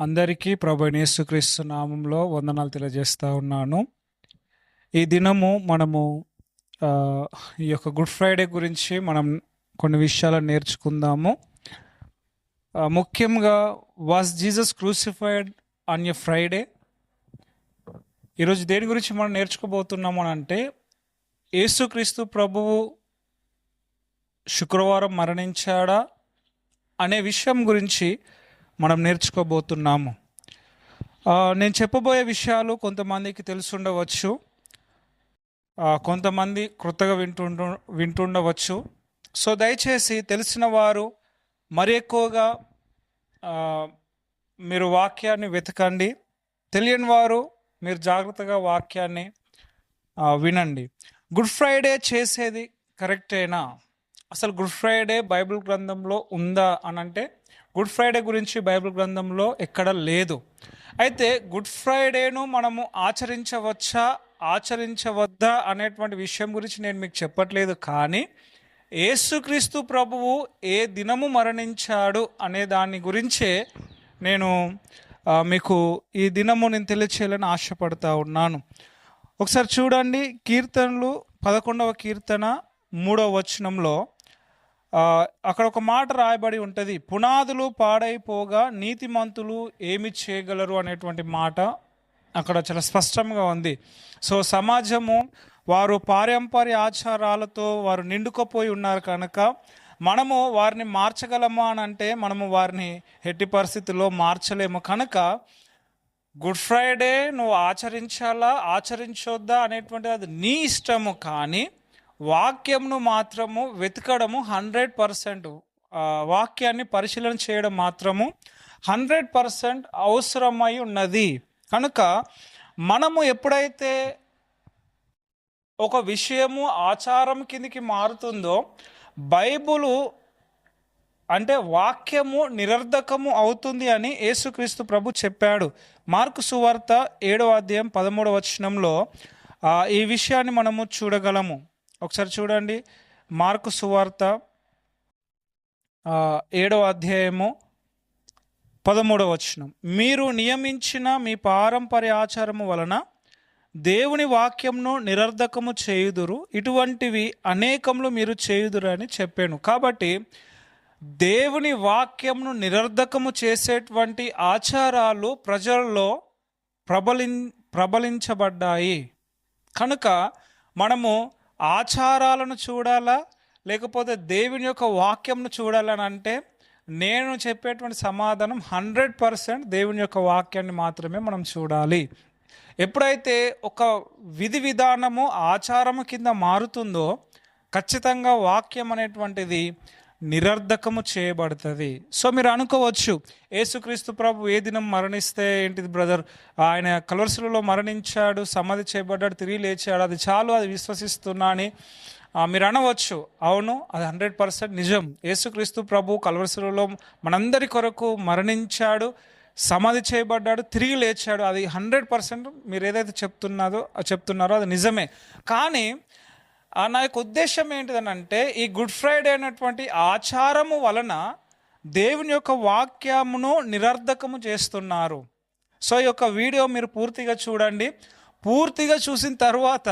అందరికీ ప్రభు అయిన యేసుక్రీస్తు నామంలో వందనాలు తెలియజేస్తా ఉన్నాను. ఈ దినము మనము ఆ, ఈ యొక్క గుడ్ ఫ్రైడే గురించి మనం కొన్ని విషయాలు నేర్చుకుందాము. ముఖ్యంగా was Jesus crucified on a Friday. ఈరోజు దేని గురించి మనం నేర్చుకోబోతున్నాము అని అంటే, యేసుక్రీస్తు ప్రభువు శుక్రవారం మరణించాడా అనే విషయం గురించి మనం నేర్చుకోబోతున్నాము. నేను చెప్పబోయే విషయాలు కొంతమందికి తెలుసుండవచ్చు, కొంతమంది కొత్తగా వింటుండవచ్చు. సో దయచేసి తెలిసిన వారు మరి ఎక్కువగా మీరు వాక్యాన్ని వెతకండి, తెలియని వారు మీరు జాగ్రత్తగా వాక్యాన్ని వినండి. గుడ్ ఫ్రైడే చేసేది కరెక్టేనా? అసలు గుడ్ ఫ్రైడే బైబిల్ గ్రంథంలో ఉందా అని అంటే, గుడ్ ఫ్రైడే గురించి బైబిల్ గ్రంథంలో ఎక్కడ లేదు. అయితే గుడ్ ఫ్రైడేను మనము ఆచరించవచ్చా ఆచరించవద్దా అనేటువంటి విషయం గురించి నేను మీకు చెప్పట్లేదు. కానీ యేసుక్రీస్తు ప్రభువు ఏ దినము మరణించాడు అనే దాని గురించే నేను మీకు ఈ దినము నేను తెలియచేయాలని ఆశపడతా ఉన్నాను. ఒకసారి చూడండి, కీర్తనలు 11వ కీర్తన 3వ వచనంలో అక్కడ ఒక మాట రాయబడి ఉంటుంది, పునాదులు పాడైపోగా నీతిమంతులు ఏమి చేయగలరు అనేటువంటి మాట అక్కడ చాలా స్పష్టంగా ఉంది. సో సమాజము వారు పారంపర్య ఆచారాలతో వారు నిండుకుపోయి ఉన్నారు కనుక మనము వారిని మార్చగలమా అని అంటే మనము వారిని ఎట్టి పరిస్థితుల్లో మార్చలేము. కనుక గుడ్ ఫ్రైడే నువ్వు ఆచరించాలా ఆచరించొద్దా అనేటువంటిది అది నీ ఇష్టము. కానీ వాక్యంను మాత్రము వెతకడము 100%, వాక్యాన్ని పరిశీలన చేయడం మాత్రము 100% అవసరమై ఉన్నది. కనుక మనము ఎప్పుడైతే ఒక విషయము ఆచారం కిందికి మారుతుందో, బైబులు అంటే వాక్యము నిరర్ధకము అవుతుంది అని యేసుక్రీస్తు ప్రభు చెప్పాడు. మార్కు సువార్త 7వ అధ్యాయం 13వ వచనంలో ఈ విషయాన్ని మనము చూడగలము. ఒకసారి చూడండి, మార్కు సువార్త 7వ అధ్యాయము 13వ వచనం. మీరు నియమించిన మీ పారంపర్య ఆచారము వలన దేవుని వాక్యంను నిరర్ధకము చేయుదురు, ఇటువంటివి అనేకములు మీరు చేయుదురు అని చెప్పాను. కాబట్టి దేవుని వాక్యంను నిరర్ధకము చేసేటువంటి ఆచారాలు ప్రజల్లో ప్రబలించబడ్డాయి. కనుక మనము ఆచారాలను చూడాలా లేకపోతే దేవుని యొక్క వాక్యంను చూడాలని అంటే, నేను చెప్పేటువంటి సమాధానం 100% దేవుని యొక్క వాక్యాన్ని మాత్రమే మనం చూడాలి. ఎప్పుడైతే ఒక విధి విధానము ఆచారము కింద మారుతుందో ఖచ్చితంగా వాక్యం అనేటువంటిది నిరర్ధకము చేయబడుతుంది. సో మీరు అనుకోవచ్చు, యేసుక్రీస్తు ప్రభు ఏ దినం మరణిస్తే ఏంటిది బ్రదర్, ఆయన కల్వరిశిలువలో మరణించాడు, సమాధి చేయబడ్డాడు, తిరిగి లేచాడు, అది చాలు, అది విశ్వసిస్తున్నా అని మీరు అనవచ్చు. అవును, అది 100% నిజం. యేసుక్రీస్తు ప్రభు కల్వరిశిలువలో మనందరి కొరకు మరణించాడు, సమాధి చేయబడ్డాడు, తిరిగి లేచాడు. అది 100% మీరు ఏదైతే చెప్తున్నారో అది నిజమే. కానీ నా యొక్క ఉద్దేశం ఏంటిదనంటే, ఈ గుడ్ ఫ్రైడే అనేటువంటి ఆచారము వలన దేవుని యొక్క వాక్యమును నిరర్ధకము చేస్తున్నారు. సో ఈ యొక్క వీడియో మీరు పూర్తిగా చూడండి. పూర్తిగా చూసిన తర్వాత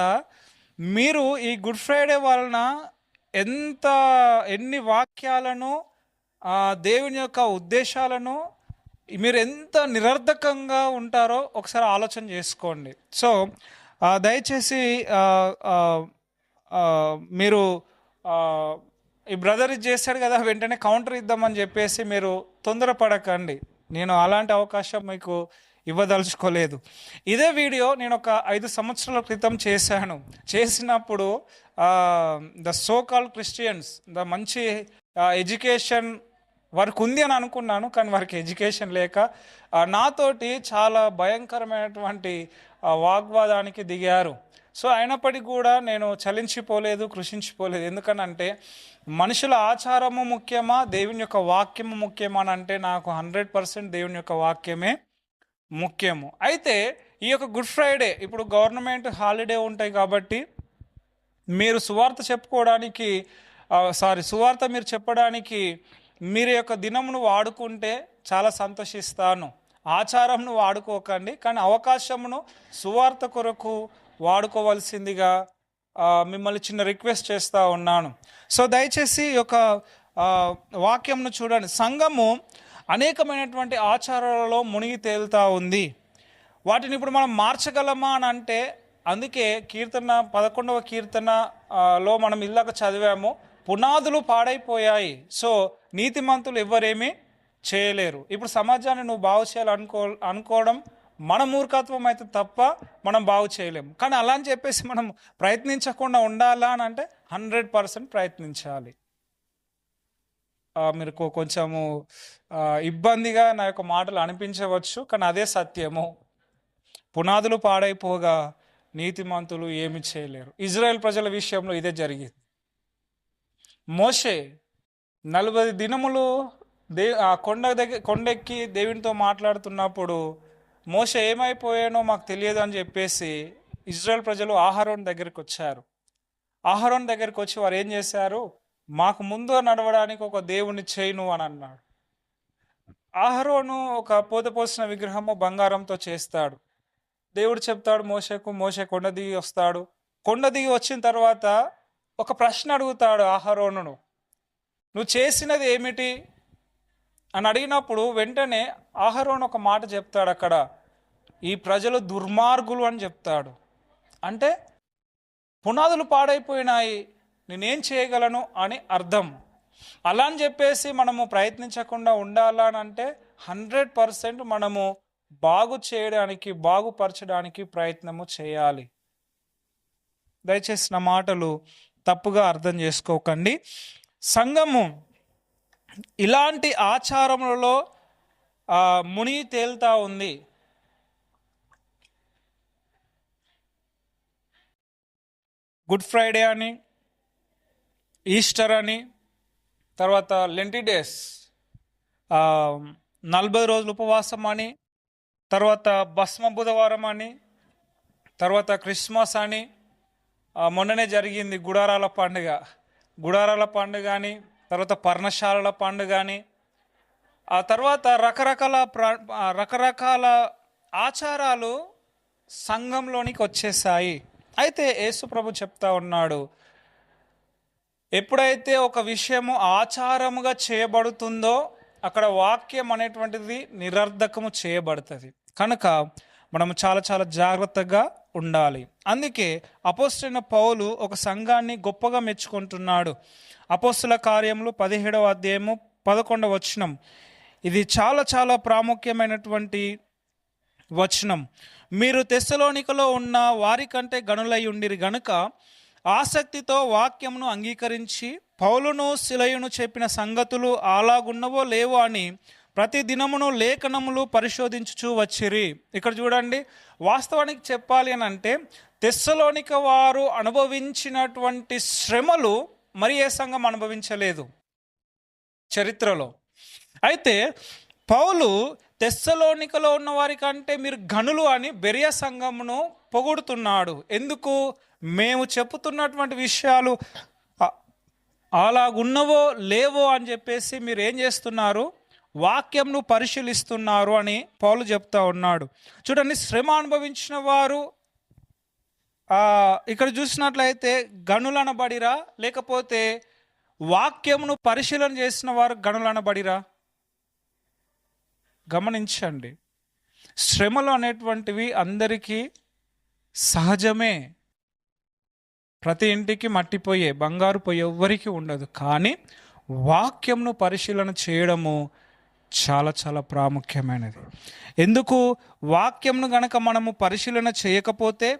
మీరు ఈ గుడ్ ఫ్రైడే వలన ఎన్ని వాక్యాలను, దేవుని యొక్క ఉద్దేశాలను మీరు ఎంత నిరర్ధకంగా ఉంటారో ఒకసారి ఆలోచన చేసుకోండి. సో దయచేసి మీరు ఈ బ్రదర్ ఇది చేశాడు కదా, వెంటనే కౌంటర్ ఇద్దామని చెప్పేసి మీరు తొందరపడకండి. నేను అలాంటి అవకాశం మీకు ఇవ్వదలుచుకోలేదు. ఇదే వీడియో నేను ఒక 5 సంవత్సరాల క్రితం చేసినప్పుడు the so called Christians, the మంచి ఎడ్యుకేషన్ వారికి ఉంది అని అనుకున్నాను, కానీ వారికి ఎడ్యుకేషన్ లేక నాతోటి చాలా భయంకరమైనటువంటి వాగ్వాదానికి దిగారు. సో అయినప్పటికీ కూడా నేను చలించిపోలేదు, కృషించిపోలేదు. ఎందుకనంటే మనుషుల ఆచారము ముఖ్యమా దేవుని యొక్క వాక్యము ముఖ్యమా అని అంటే, నాకు 100% దేవుని యొక్క వాక్యమే ముఖ్యము. అయితే ఈ యొక్క గుడ్ ఫ్రైడే ఇప్పుడు గవర్నమెంట్ హాలిడే ఉంటాయి కాబట్టి మీరు సువార్త మీరు చెప్పడానికి మీరు యొక్క దినమును వాడుకుంటే చాలా సంతోషిస్తాను. ఆచారంను వాడుకోకండి, కానీ అవకాశమును సువార్త కొరకు వాడుకోవాల్సిందిగా మిమ్మల్ని చిన్న రిక్వెస్ట్ చేస్తూ ఉన్నాను. సో దయచేసి ఈ యొక్క వాక్యంను చూడండి. సంఘము అనేకమైనటువంటి ఆచారాలలో మునిగి తేలుతూ ఉంది. వాటిని ఇప్పుడు మనం మార్చగలమా అని అంటే, అందుకే కీర్తన 11వ కీర్తనలో మనం ఇలాగ చదివాము, పునాదులు పాడైపోయాయి, సో నీతిమంతులు ఎవరేమీ చేయలేరు. ఇప్పుడు సమాజాన్ని నువ్వు బాగు అనుకోవడం మన మూర్ఖత్వం అయితే తప్ప మనం బాగు చేయలేము. కానీ అలా అని చెప్పేసి మనం ప్రయత్నించకుండా ఉండాలా అని అంటే 100% ప్రయత్నించాలి. మీరు కొంచెము ఇబ్బందిగా నా యొక్క మాటలు అనిపించవచ్చు, కానీ అదే సత్యము. పునాదులు పాడైపోగా నీతిమంతులు ఏమి చేయలేరు. ఇజ్రాయెల్ ప్రజల విషయంలో ఇదే జరిగింది. మోషే 40 దినములు కొండెక్కి దేవునితో మాట్లాడుతున్నప్పుడు మోషే ఏమైపోయానో మాకు తెలియదు అని చెప్పేసి ఇజ్రాయెల్ ప్రజలు అహరోను దగ్గరికి వచ్చారు. అహరోను దగ్గరికి వచ్చి వారు ఏం చేశారు, మాకు ముందు నడవడానికి ఒక దేవుని చేయను అని అన్నాడు. అహరోను ఒక పోసిన విగ్రహము బంగారంతో చేస్తాడు. దేవుడు చెప్తాడు మోషేకు, మోషే కొండ దిగి వస్తాడు. కొండ దిగి వచ్చిన తర్వాత ఒక ప్రశ్న అడుగుతాడు అహరోనును, నువ్వు చేసినది ఏమిటి అని అడిగినప్పుడు వెంటనే అహరోను ఒక మాట చెప్తాడు అక్కడ, ఈ ప్రజలు దుర్మార్గులు అని చెప్తాడు. అంటే పునాదులు పాడైపోయినాయి, నేనేం చేయగలను అని అర్థం. అలా అని చెప్పేసి మనము ప్రయత్నించకుండా ఉండాలని అంటే 100% మనము బాగుపరచడానికి ప్రయత్నము చేయాలి. దయచేసి నా మాటలు తప్పుగా అర్థం చేసుకోకండి. సంఘము ఇలాంటి ఆచారములలో మునిగి తేలుతా ఉంది. గుడ్ ఫ్రైడే అని, ఈస్టర్ అని, తర్వాత లెంటి డేస్ 40 రోజులు ఉపవాసం అని, తర్వాత భస్మ బుధవారం అని, తర్వాత క్రిస్మస్ అని, మొన్ననే జరిగింది గుడారాల పండుగ అని, తర్వాత పర్ణశాలల పండుగ అని, ఆ తర్వాత రకరకాల ఆచారాలు సంఘంలోనికి వచ్చేసాయి. అయితే యేసు ప్రభు చెప్తా ఉన్నాడు, ఎప్పుడైతే ఒక విషయము ఆచారముగా చేయబడుతుందో అక్కడ వాక్యం అనేటువంటిది నిరర్ధకము చేయబడుతుంది. కనుక మనము చాలా చాలా జాగ్రత్తగా ఉండాలి. అందుకే అపోస్తలుడైన పౌలు ఒక సంఘాన్ని గొప్పగా మెచ్చుకుంటున్నాడు. అపోస్తల కార్యములు 17వ అధ్యాయము 11వ వచనం, ఇది చాలా చాలా ప్రాముఖ్యమైనటువంటి వచనం. మీరు తెస్సలోనికలో ఉన్న వారికంటే గనులై ఉండిరి గనుక ఆసక్తితో వాక్యమును అంగీకరించి పౌలును సిలయును చెప్పిన సంగతులు అలాగున్నవో లేవో అని ప్రతి దినమును లేఖనములు పరిశోధించుచూ వచ్చిరి. ఇక్కడ చూడండి, వాస్తవానికి చెప్పాలి అని అంటే తెస్సలోనిక వారు అనుభవించినటువంటి శ్రమలు మరి ఏ సంఘం అనుభవించలేదు చరిత్రలో. అయితే పౌలు తెస్సలోనికలో ఉన్న వారి కంటే మీరు గనులు అని బెరియా సంఘమును పొగుడుతున్నాడు. ఎందుకు? మేము చెప్పుతున్నటువంటి విషయాలు అలాగున్నవో లేవో అని చెప్పేసి మీరు ఏం చేస్తున్నారు, వాక్యంను పరిశీలిస్తున్నారు అని పౌలు చెప్తా ఉన్నాడు. చూడండి, శ్రమ అనుభవించిన వారు ఇక్కడ చూసినట్లయితే గనులనబడిరా, లేకపోతే వాక్యమును పరిశీలన చేసిన వారు గనులనబడిరా? గమనించండి, శ్రమలు అనేటువంటివి అందరికీ సహజమే. ప్రతి ఇంటికి మట్టిపోయే, బంగారు పోయే ఎవ్వరికి ఉండదు. కానీ వాక్యంను పరిశీలన చేయడము చాలా చాలా ప్రాముఖ్యమైనది. ఎందుకు? వాక్యంను గనక మనము పరిశీలన చేయకపోతే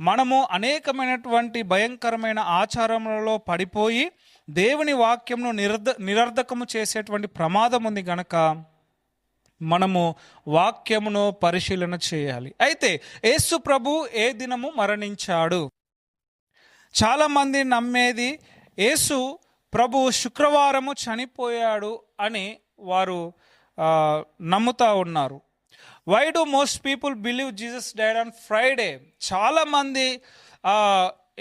మనము అనేకమైనటువంటి భయంకరమైన ఆచారములలో పడిపోయి దేవుని వాక్యంను నిరర్ధకము చేసేటువంటి ప్రమాదం ఉంది. గనక మనము వాక్యమును పరిశీలన చేయాలి. అయితే యేసు ప్రభు ఏ దినము మరణించాడు? చాలామంది నమ్మేది యేసు ప్రభు శుక్రవారము చనిపోయాడు అని వారు నమ్ముతా ఉన్నారు. Why do most people believe Jesus died on Friday? చాలామంది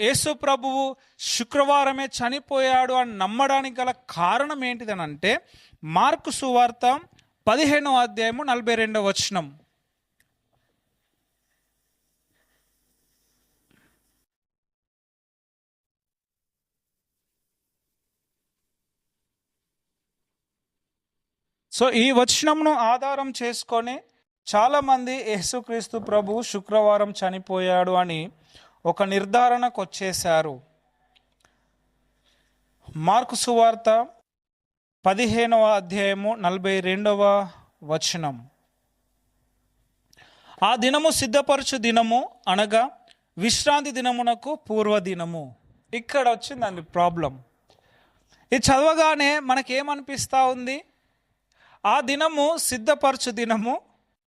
యేసు ప్రభువు శుక్రవారమే చనిపోయాడు అని నమ్మడానికి గల కారణం ఏంటిదని అంటే, మార్కు సువార్త 15వ అధ్యాయము 42వ వచనం. సో ఈ వచనంను ఆధారం చేసుకొని చాలామంది యేసుక్రీస్తు ప్రభు శుక్రవారం చనిపోయాడు అని ఒక నిర్ధారణకు వచ్చేశారు. మార్కు సువార్త 15వ అధ్యాయము 42వ వచనం. ఆ దినము సిద్ధపరచు దినము అనగా విశ్రాంతి దినమునకు పూర్వదినము. ఇక్కడ వచ్చిందండి ప్రాబ్లం. ఇది చదవగానే మనకేమనిపిస్తూ ఉంది? ఆ దినము సిద్ధపరచు దినము,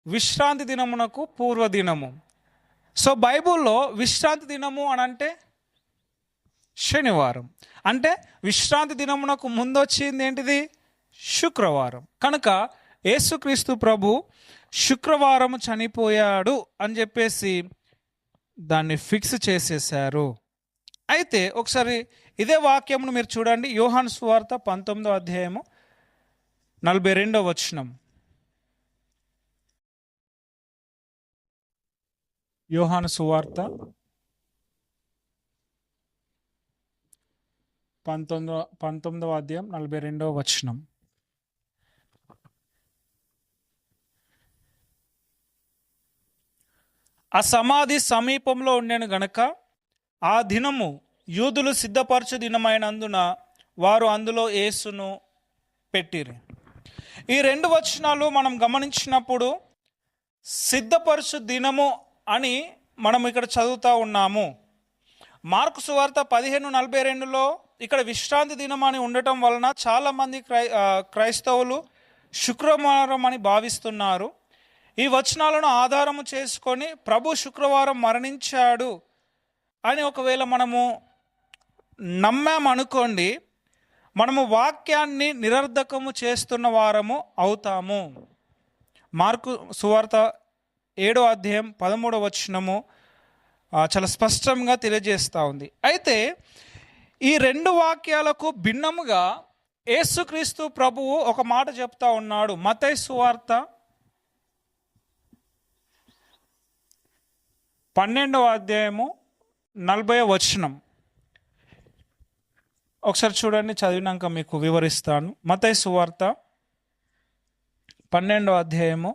విశ్రాంతి దినమునకు పూర్వదినము. సో బైబిల్లో విశ్రాంతి దినము అని అంటే శనివారం, అంటే విశ్రాంతి దినమునకు ముందు వచ్చింది ఏంటిది? శుక్రవారం. కనుక యేసుక్రీస్తు ప్రభు శుక్రవారం చనిపోయాడు అని చెప్పేసి దాన్ని ఫిక్స్ చేసేసారు. అయితే ఒకసారి ఇదే వాక్యమును మీరు చూడండి. యోహాను సువార్త 19వ అధ్యాయము 42వ వచనం. యోహాను సువార్త 19వ అధ్యాయం 42వ వచనం. ఆ సమాధి సమీపంలో ఉండెను గనక ఆ దినము యూదులు సిద్ధపరచు దినమైనందున వారు అందులో యేసును పెట్టిరి. ఈ 2 వచనాలు మనం గమనించినప్పుడు సిద్ధపరచు దినము అని మనం ఇక్కడ చదువుతూ ఉన్నాము. మార్కు సువార్త 15:42లో ఇక్కడ విశ్రాంతి దినం అని ఉండటం వలన చాలామంది క్రైస్తవులు శుక్రవారం అని భావిస్తున్నారు. ఈ వచనాలను ఆధారము చేసుకొని ప్రభు శుక్రవారం మరణించాడు అని ఒకవేళ మనము నమ్మామనుకోండి, మనము వాక్యాన్ని నిరర్ధకము చేస్తున్న వారము అవుతాము. మార్కు సువార్త 7వ అధ్యాయం 13వ వచనము చాలా స్పష్టంగా తెలియజేస్తూ ఉంది. అయితే ఈ 2 వాక్యాలకు భిన్నముగా యేసుక్రీస్తు ప్రభువు ఒక మాట చెప్తా ఉన్నాడు. మత్తయి సువార్త 12వ అధ్యాయము 40వ వచనం. ఒకసారి చూడండి, చదివినాక మీకు వివరిస్తాను. మత్తయి సువార్త 12వ అధ్యాయము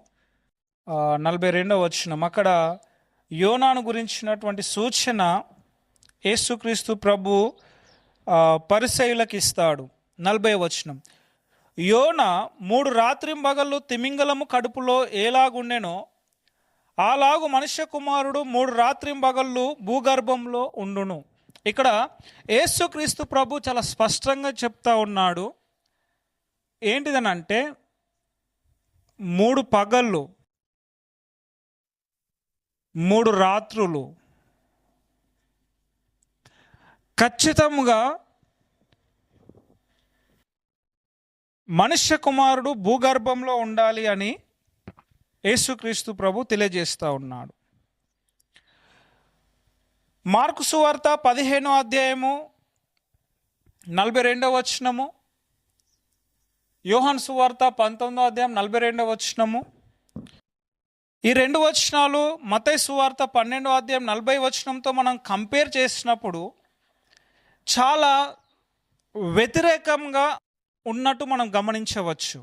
42వ వచనం. అక్కడ యోనాను గురించినటువంటి సూచన యేసుక్రీస్తు ప్రభు పరిసయ్యులకు ఇస్తాడు. 40వ వచనం. యోన 3 రాత్రింబగళ్ళు తిమింగలము కడుపులో ఎలాగుండెనో అలాగు మనుష్య కుమారుడు 3 రాత్రింబగళ్ళు భూగర్భంలో ఉండును. ఇక్కడ యేసుక్రీస్తు ప్రభు చాలా స్పష్టంగా చెప్తా ఉన్నాడు. ఏంటిదనంటే 3 పగళ్ళు 3 రాత్రులు ఖచ్చితంగా మనుష్య కుమారుడు భూగర్భంలో ఉండాలి అని యేసుక్రీస్తు ప్రభు తెలియజేస్తూ ఉన్నాడు. మార్కు సువార్త 15వ అధ్యాయము 42వ వచనము, యోహాను సువార్త 19వ అధ్యాయం 42వ వచనము. ఈ 2 వచనాలు మత్తయి సువార్త 12వ అధ్యాయం 40వ వచనంతో మనం కంపేర్ చేసినప్పుడు చాలా వ్యతిరేకంగా ఉన్నట్టు మనం గమనించవచ్చు.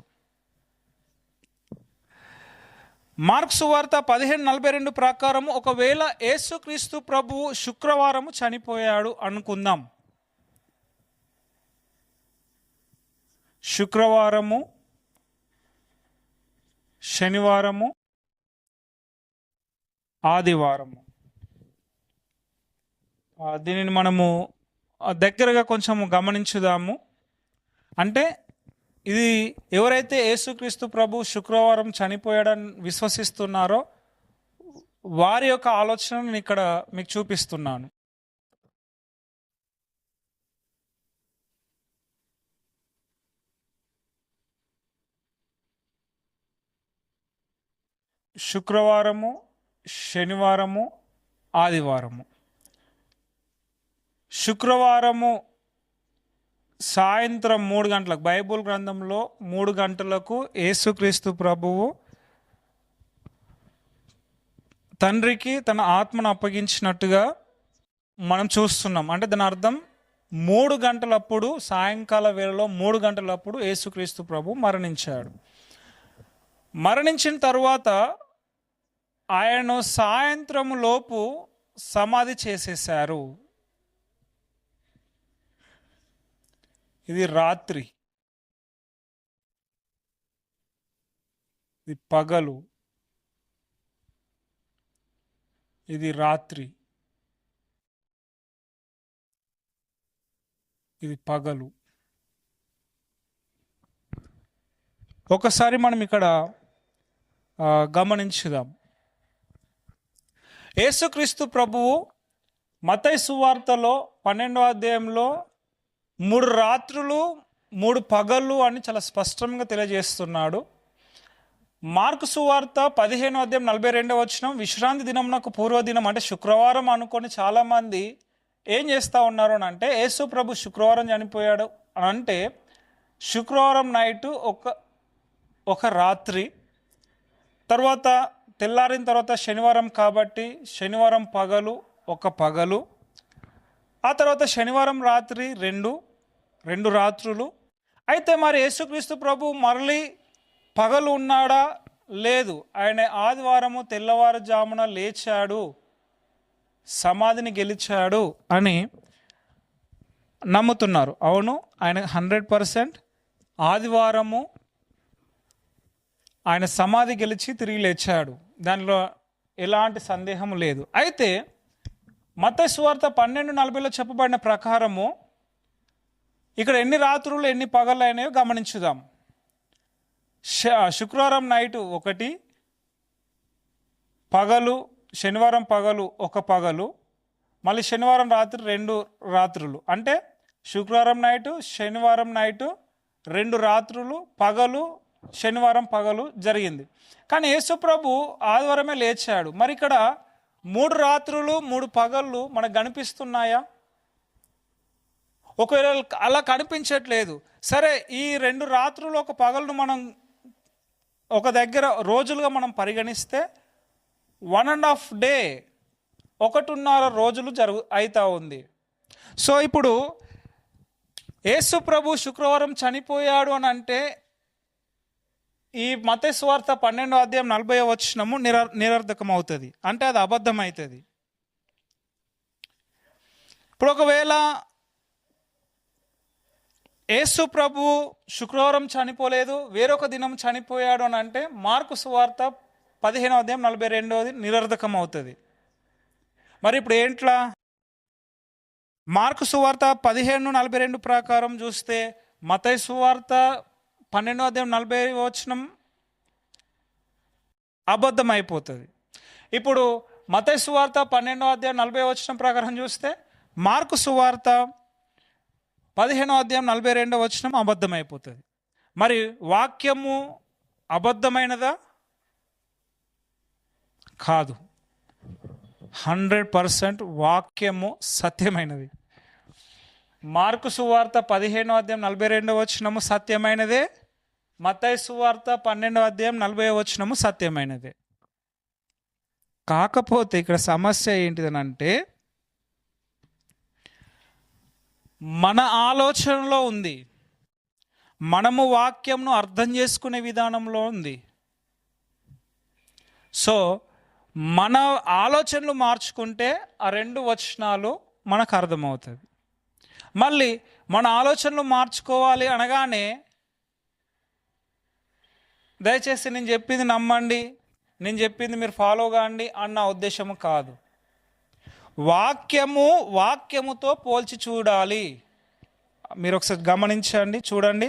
మార్కు సువార్త 15:42 ప్రకారం ఒకవేళ యేసుక్రీస్తు ప్రభువు శుక్రవారము చనిపోయాడు అనుకుందాం. శుక్రవారము, శనివారము, ఆదివారము. దీనిని మనము దగ్గరగా కొంచెం గమనించుదాము. అంటే ఇది ఎవరైతే యేసుక్రీస్తు ప్రభు శుక్రవారం చనిపోయాడని విశ్వసిస్తున్నారో వారి యొక్క ఆలోచనను నేను ఇక్కడ మీకు చూపిస్తున్నాను. శుక్రవారము, శనివారము, ఆదివారము. శుక్రవారము సాయంత్రం 3 గంటలకు, బైబుల్ గ్రంథంలో 3 గంటలకు యేసుక్రీస్తు ప్రభువు తండ్రికి తన ఆత్మను అప్పగించినట్టుగా మనం చూస్తున్నాం. అంటే దాని అర్థం 3 గంటలప్పుడు, సాయంకాల వేళలో 3 గంటలప్పుడు యేసుక్రీస్తు ప్రభు మరణించాడు. మరణించిన తరువాత ఆయనను సాయంత్రం లోపు సమాధి చేసేశారు. ఇది రాత్రి, ఇది పగలు, ఇది రాత్రి, ఇది పగలు. ఒకసారి మనం ఇక్కడ గమనించుదాం. యేసుక్రీస్తు ప్రభువు మత్తయి సువార్తలో 12వ అధ్యాయంలో 3 రాత్రులు 3 పగళ్ళు అని చాలా స్పష్టంగా తెలియజేస్తున్నాడు. మార్కు సువార్త 15వ అధ్యాయం 42వ వచనం, విశ్రాంతి దినమునకు పూర్వదినం అంటే శుక్రవారం అనుకొని చాలామంది ఏం చేస్తూ ఉన్నారు అని అంటే, యేసు ప్రభు శుక్రవారం చనిపోయాడు అని అంటే శుక్రవారం నైటు ఒక రాత్రి, తర్వాత తెల్లారిన తర్వాత శనివారం కాబట్టి శనివారం పగలు ఒక పగలు, ఆ తర్వాత శనివారం రాత్రి రెండు రాత్రులు. అయితే మరి యేసుక్రీస్తు ప్రభు మరలి పగలు ఉన్నాడా? లేదు. ఆయన ఆదివారము తెల్లవారుజామున లేచాడు, సమాధిని గెలిచాడు అని నమ్ముతున్నారు. అవును, ఆయన 100% ఆదివారము ఆయన సమాధి గెలిచి తిరిగి లేచాడు, దానిలో ఎలాంటి సందేహం లేదు. అయితే మత్తయి సువార్త 12:40లో చెప్పబడిన ప్రకారము ఇక్కడ ఎన్ని రాత్రులు ఎన్ని పగళ్ళు అయినాయో గమనించుదాం. శుక్రవారం నైటు 1 పగలు, శనివారం పగలు 1 పగలు, మళ్ళీ శనివారం రాత్రి 2 రాత్రులు. అంటే శుక్రవారం నైటు శనివారం నైటు 2 రాత్రులు పగలు, శనివారం పగలు జరిగింది. కానీ యేసు ప్రభు ఆదివారమే లేచాడు. మరి ఇక్కడ 3 రాత్రులు 3 పగళ్ళు మనకు కనిపిస్తున్నాయా? ఒకవేళ అలా కనిపించట్లేదు, సరే ఈ 2 రాత్రులు 1 పగలను మనం ఒక దగ్గర రోజులుగా మనం పరిగణిస్తే 1.5 డే, 1.5 రోజులు అవుతా ఉంది. సో ఇప్పుడు యేసు ప్రభు శుక్రవారం చనిపోయాడు అని అంటే ఈ మత్తయి సువార్త 12వ అధ్యాయం 40వ వచనము నిరర్థకం అవుతుంది, అంటే అది అబద్ధం అవుతుంది. ఇప్పుడు ఒకవేళ యేసు ప్రభు శుక్రవారం చనిపోలేదు, వేరొక దినం చనిపోయాడు అని అంటే మార్కు సువార్త 15వ అధ్యాయం 42వ నిరర్థకం అవుతుంది. మరి ఇప్పుడు ఏంట్లా? మార్కు సువార్త 15:42 ప్రకారం చూస్తే మత్తయి సువార్త 12వ అధ్యాయం 40వ వచనం అబద్ధం అయిపోతుంది. ఇప్పుడు మత్తయి సువార్త 12వ అధ్యాయం 40వ వచనం ప్రకారం చూస్తే మార్కు సువార్త 15వ అధ్యాయం 42వ వచనం అబద్ధం అయిపోతుంది. మరి వాక్యము అబద్ధమైనదా? కాదు, 100% వాక్యము సత్యమైనది. మార్కు సువార్త 15వ అధ్యాయం 42వ వచనము సత్యమైనదే, మత్తయి సువార్త 12వ అధ్యాయం 40వ వచనము సత్యమైనదే. కాకపోతే ఇక్కడ సమస్య ఏంటిదనంటే మన ఆలోచనలో ఉంది, మనము వాక్యంను అర్థం చేసుకునే విధానంలో ఉంది. సో మన ఆలోచనలు మార్చుకుంటే ఆ 2 వచనాలు మనకు అర్థమవుతుంది. మళ్ళీ మన ఆలోచనలు మార్చుకోవాలి అనగానే దయచేసి నేను చెప్పింది నమ్మండి, నేను చెప్పింది మీరు ఫాలో కాండి అన్న ఉద్దేశము కాదు. వాక్యముతో పోల్చి చూడాలి. మీరు ఒకసారి గమనించండి, చూడండి.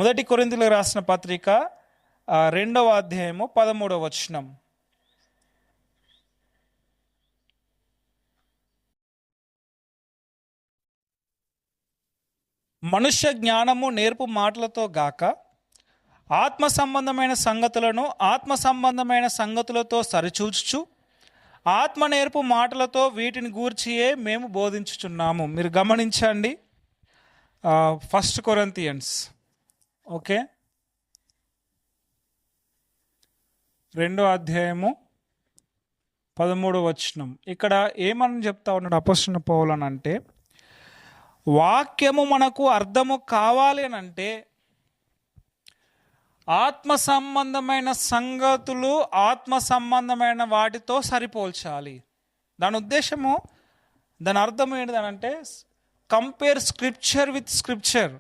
1 కొరింథీయులకు రాసిన పత్రిక 2వ అధ్యాయము 13వ వచనం. మనుష్య జ్ఞానము నేర్పు మాటలతో గాక ఆత్మ సంబంధమైన సంగతులను ఆత్మ సంబంధమైన సంగతులతో సరిచూచుచు ఆత్మ నేర్పు మాటలతో వీటిని గూర్చియే మేము బోధించుచున్నాము. మీరు గమనించండి, 1 కొరింథియన్స్ ఓకే 2వ అధ్యాయము 13వ వచనం. ఇక్కడ ఏమని చెప్తా ఉన్నాడు అపొస్తలుడైన పౌలు అని అంటే, వాక్యము మనకు అర్థము కావాలి అని అంటే ఆత్మ సంబంధమైన సంగతులు ఆత్మ సంబంధమైన వాటితో సరిపోల్చాలి. దాని ఉద్దేశము, దాని అర్థం ఏంటిదనంటే కంపేర్ స్క్రిప్చర్ విత్ స్క్రిప్చర్.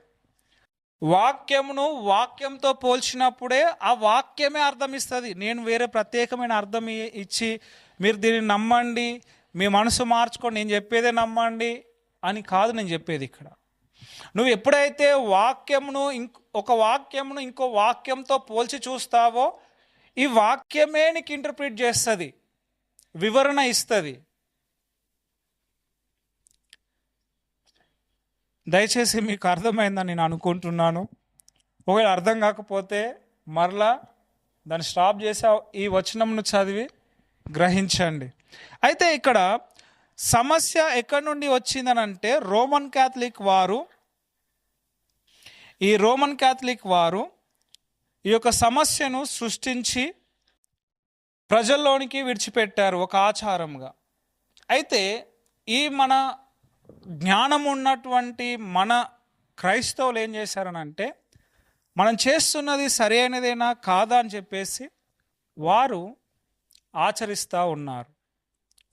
వాక్యమును వాక్యంతో పోల్చినప్పుడే ఆ వాక్యమే అర్థం ఇస్తుంది. నేను వేరే ప్రత్యేకమైన అర్థం ఇచ్చి మీరు దీన్ని నమ్మండి, మీ మనసు మార్చుకొని నేను చెప్పేదే నమ్మండి అని కాదు నేను చెప్పేది. ఇక్కడ నువ్వు ఎప్పుడైతే వాక్యమును ఒక వాక్యమును ఇంకో వాక్యంతో పోల్చి చూస్తావో ఈ వాక్యమే నీకు ఇంటర్ప్రిట్ చేస్తుంది, వివరణ ఇస్తుంది. దయచేసి మీకు అర్థమైందని నేను అనుకుంటున్నాను. ఒకవేళ అర్థం కాకపోతే మరలా దాన్ని స్టాప్ చేసి ఈ వచనంను చదివి గ్రహించండి. అయితే ఇక్కడ సమస్య ఎక్కడి నుండి వచ్చిందనంటే రోమన్ క్యాథలిక్ వారు ఈ యొక్క సమస్యను సృష్టించి ప్రజల్లోనికి విడిచిపెట్టారు ఒక ఆచారంగా. అయితే ఈ మన జ్ఞానం ఉన్నటువంటి మన క్రైస్తవులు ఏం చేశారనంటే మనం చేస్తున్నది సరైనదేనా కాదా అని చెప్పేసి వారు ఆచరిస్తూ ఉన్నారు.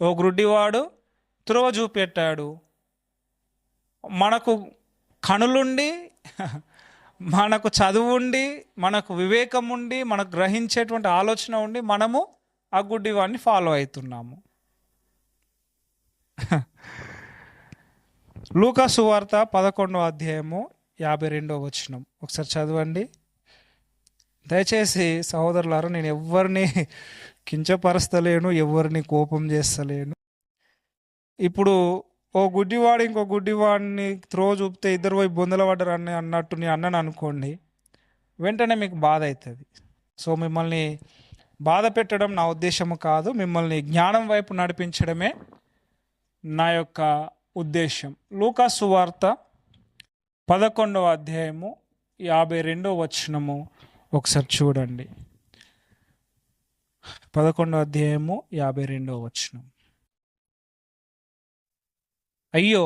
ఓ గ్రుడ్డివాడు త్రోవ చూపెట్టాడు. మనకు కనులుండి, మనకు చదువు ఉండి, మనకు వివేకం ఉండి, మనకు గ్రహించేటువంటి ఆలోచన ఉండి మనము ఆ గుడ్డివాడిని ఫాలో అవుతున్నాము. లూకా సువార్త 11వ అధ్యాయము 52వ వచనం ఒకసారి చదవండి దయచేసి. సహోదరులారా, నేను ఎవరిని కించపరుస్తలేను, ఎవరిని కోపం చేస్తలేను. ఇప్పుడు ఓ గుడ్డివాడు ఇంకో గుడ్డివాడిని త్రో చూపితే ఇద్దరు పోయి బొందల పడ్డరు అన్నట్టు నేను అన్నాను అనుకోండి, వెంటనే మీకు బాధ అవుతుంది. సో మిమ్మల్ని బాధ పెట్టడం నా ఉద్దేశము కాదు, మిమ్మల్ని జ్ఞానం వైపు నడిపించడమే నా యొక్క ఉద్దేశం. లూకా సువార్త 11వ అధ్యాయము 52వ వచనము ఒకసారి చూడండి. 11వ అధ్యాయము 52వ వచనం. అయ్యో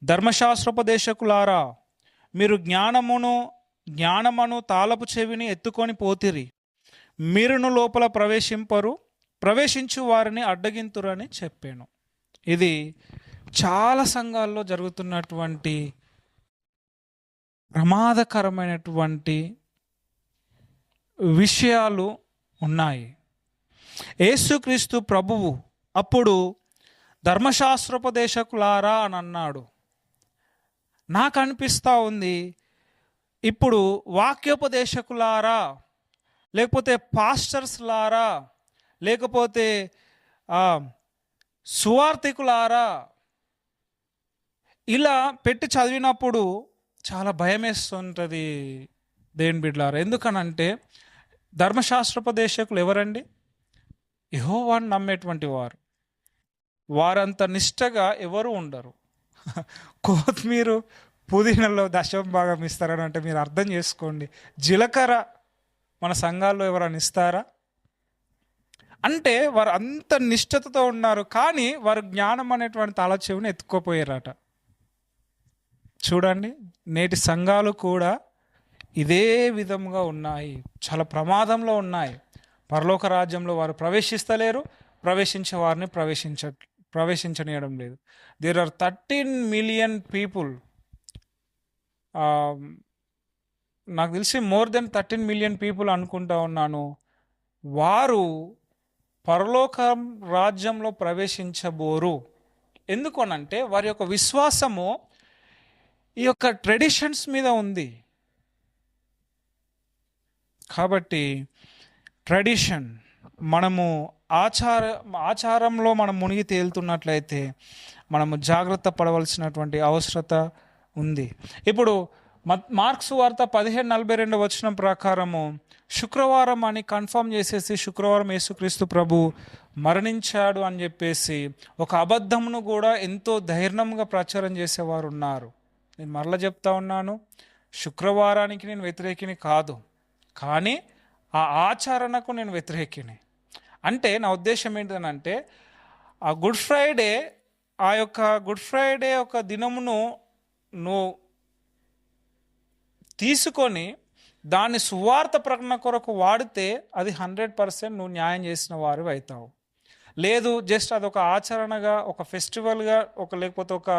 ధర్మశాస్త్రోపదేశకులారా, మీరు జ్ఞానమను తాళపు చెవిని ఎత్తుకొని పోతిరి, మీరును లోపల ప్రవేశించు వారిని అడ్డగింతురని చెప్పాను. ఇది చాలా సంఘాల్లో జరుగుతున్నటువంటి ప్రమాదకరమైనటువంటి విషయాలు ఉన్నాయి. యేసుక్రీస్తు ప్రభువు అప్పుడు ధర్మశాస్త్రోపదేశకులారా అని అన్నాడు. నాకు అనిపిస్తూ ఉంది ఇప్పుడు వాక్యోపదేశకులారా, లేకపోతే పాస్టర్స్ లారా, లేకపోతే సువార్థికులారా ఇలా పెట్టి చదివినప్పుడు చాలా భయం వేస్తుంటుంది దేవుని బిడ్డలారా. ఎందుకనంటే ధర్మశాస్త్రోపదేశకులు ఎవరండి? యెహోవాను నమ్మేటువంటి వారంత నిష్టగా ఎవరు ఉండరు. కొత్తిమీర పుదీనాలో దశమ భాగం ఇస్తారని అంటే మీరు అర్థం చేసుకోండి. జీలకర్ర మన సంఘాల్లో ఎవరైనా ఇస్తారా? అంటే వారు అంత నిష్ఠతతో ఉన్నారు, కానీ వారు జ్ఞానం అనేటువంటి తల చెవిని ఎత్తుకోపోయారట. చూడండి, నేటి సంఘాలు కూడా ఇదే విధంగా ఉన్నాయి, చాలా ప్రమాదంలో ఉన్నాయి. పరలోక రాజ్యంలో వారు ప్రవేశిస్తలేరు, ప్రవేశించే వారిని ప్రవేశించనీయడం లేదు. దేర్ ఆర్ 13 మిలియన్ పీపుల్, నాకు తెలిసి మోర్ దెన్ 13 మిలియన్ పీపుల్ అనుకుంటా ఉన్నాను, వారు పరలోక రాజ్యంలో ప్రవేశించబోరు. ఎందుకు అనంటే వారి యొక్క విశ్వాసము ఈ యొక్క ట్రెడిషన్స్ మీద ఉంది. కాబట్టి ట్రెడిషన్, మనము ఆచారంలో మనం మునిగి తేలుతున్నట్లయితే మనము జాగ్రత్త పడవలసినటువంటి అవసరత ఉంది. ఇప్పుడు మార్క్స్ వార్త 15:42 వచనం ప్రకారము శుక్రవారం అని కన్ఫర్మ్ చేసేసి శుక్రవారం యేసుక్రీస్తు ప్రభు మరణించాడు అని చెప్పేసి ఒక అబద్ధమును కూడా ఎంతో ధైర్యంగా ప్రచారం చేసేవారు ఉన్నారు. నేను మరలా చెప్తా ఉన్నాను, శుక్రవారానికి నేను వ్యతిరేకిని కాదు, కానీ ఆ ఆచరణకు నేను వ్యతిరేకిని. అంటే నా ఉద్దేశం ఏంటంటే ఆ గుడ్ ఫ్రైడే ఒక దినమును నువ్వు తీసుకొని దాన్ని సువార్త ప్రకటన కొరకు వాడితే అది 100% నువ్వు న్యాయం చేసిన వారు అవుతావు. లేదు జస్ట్ అదొక ఆచరణగా, ఒక ఫెస్టివల్గా, లేకపోతే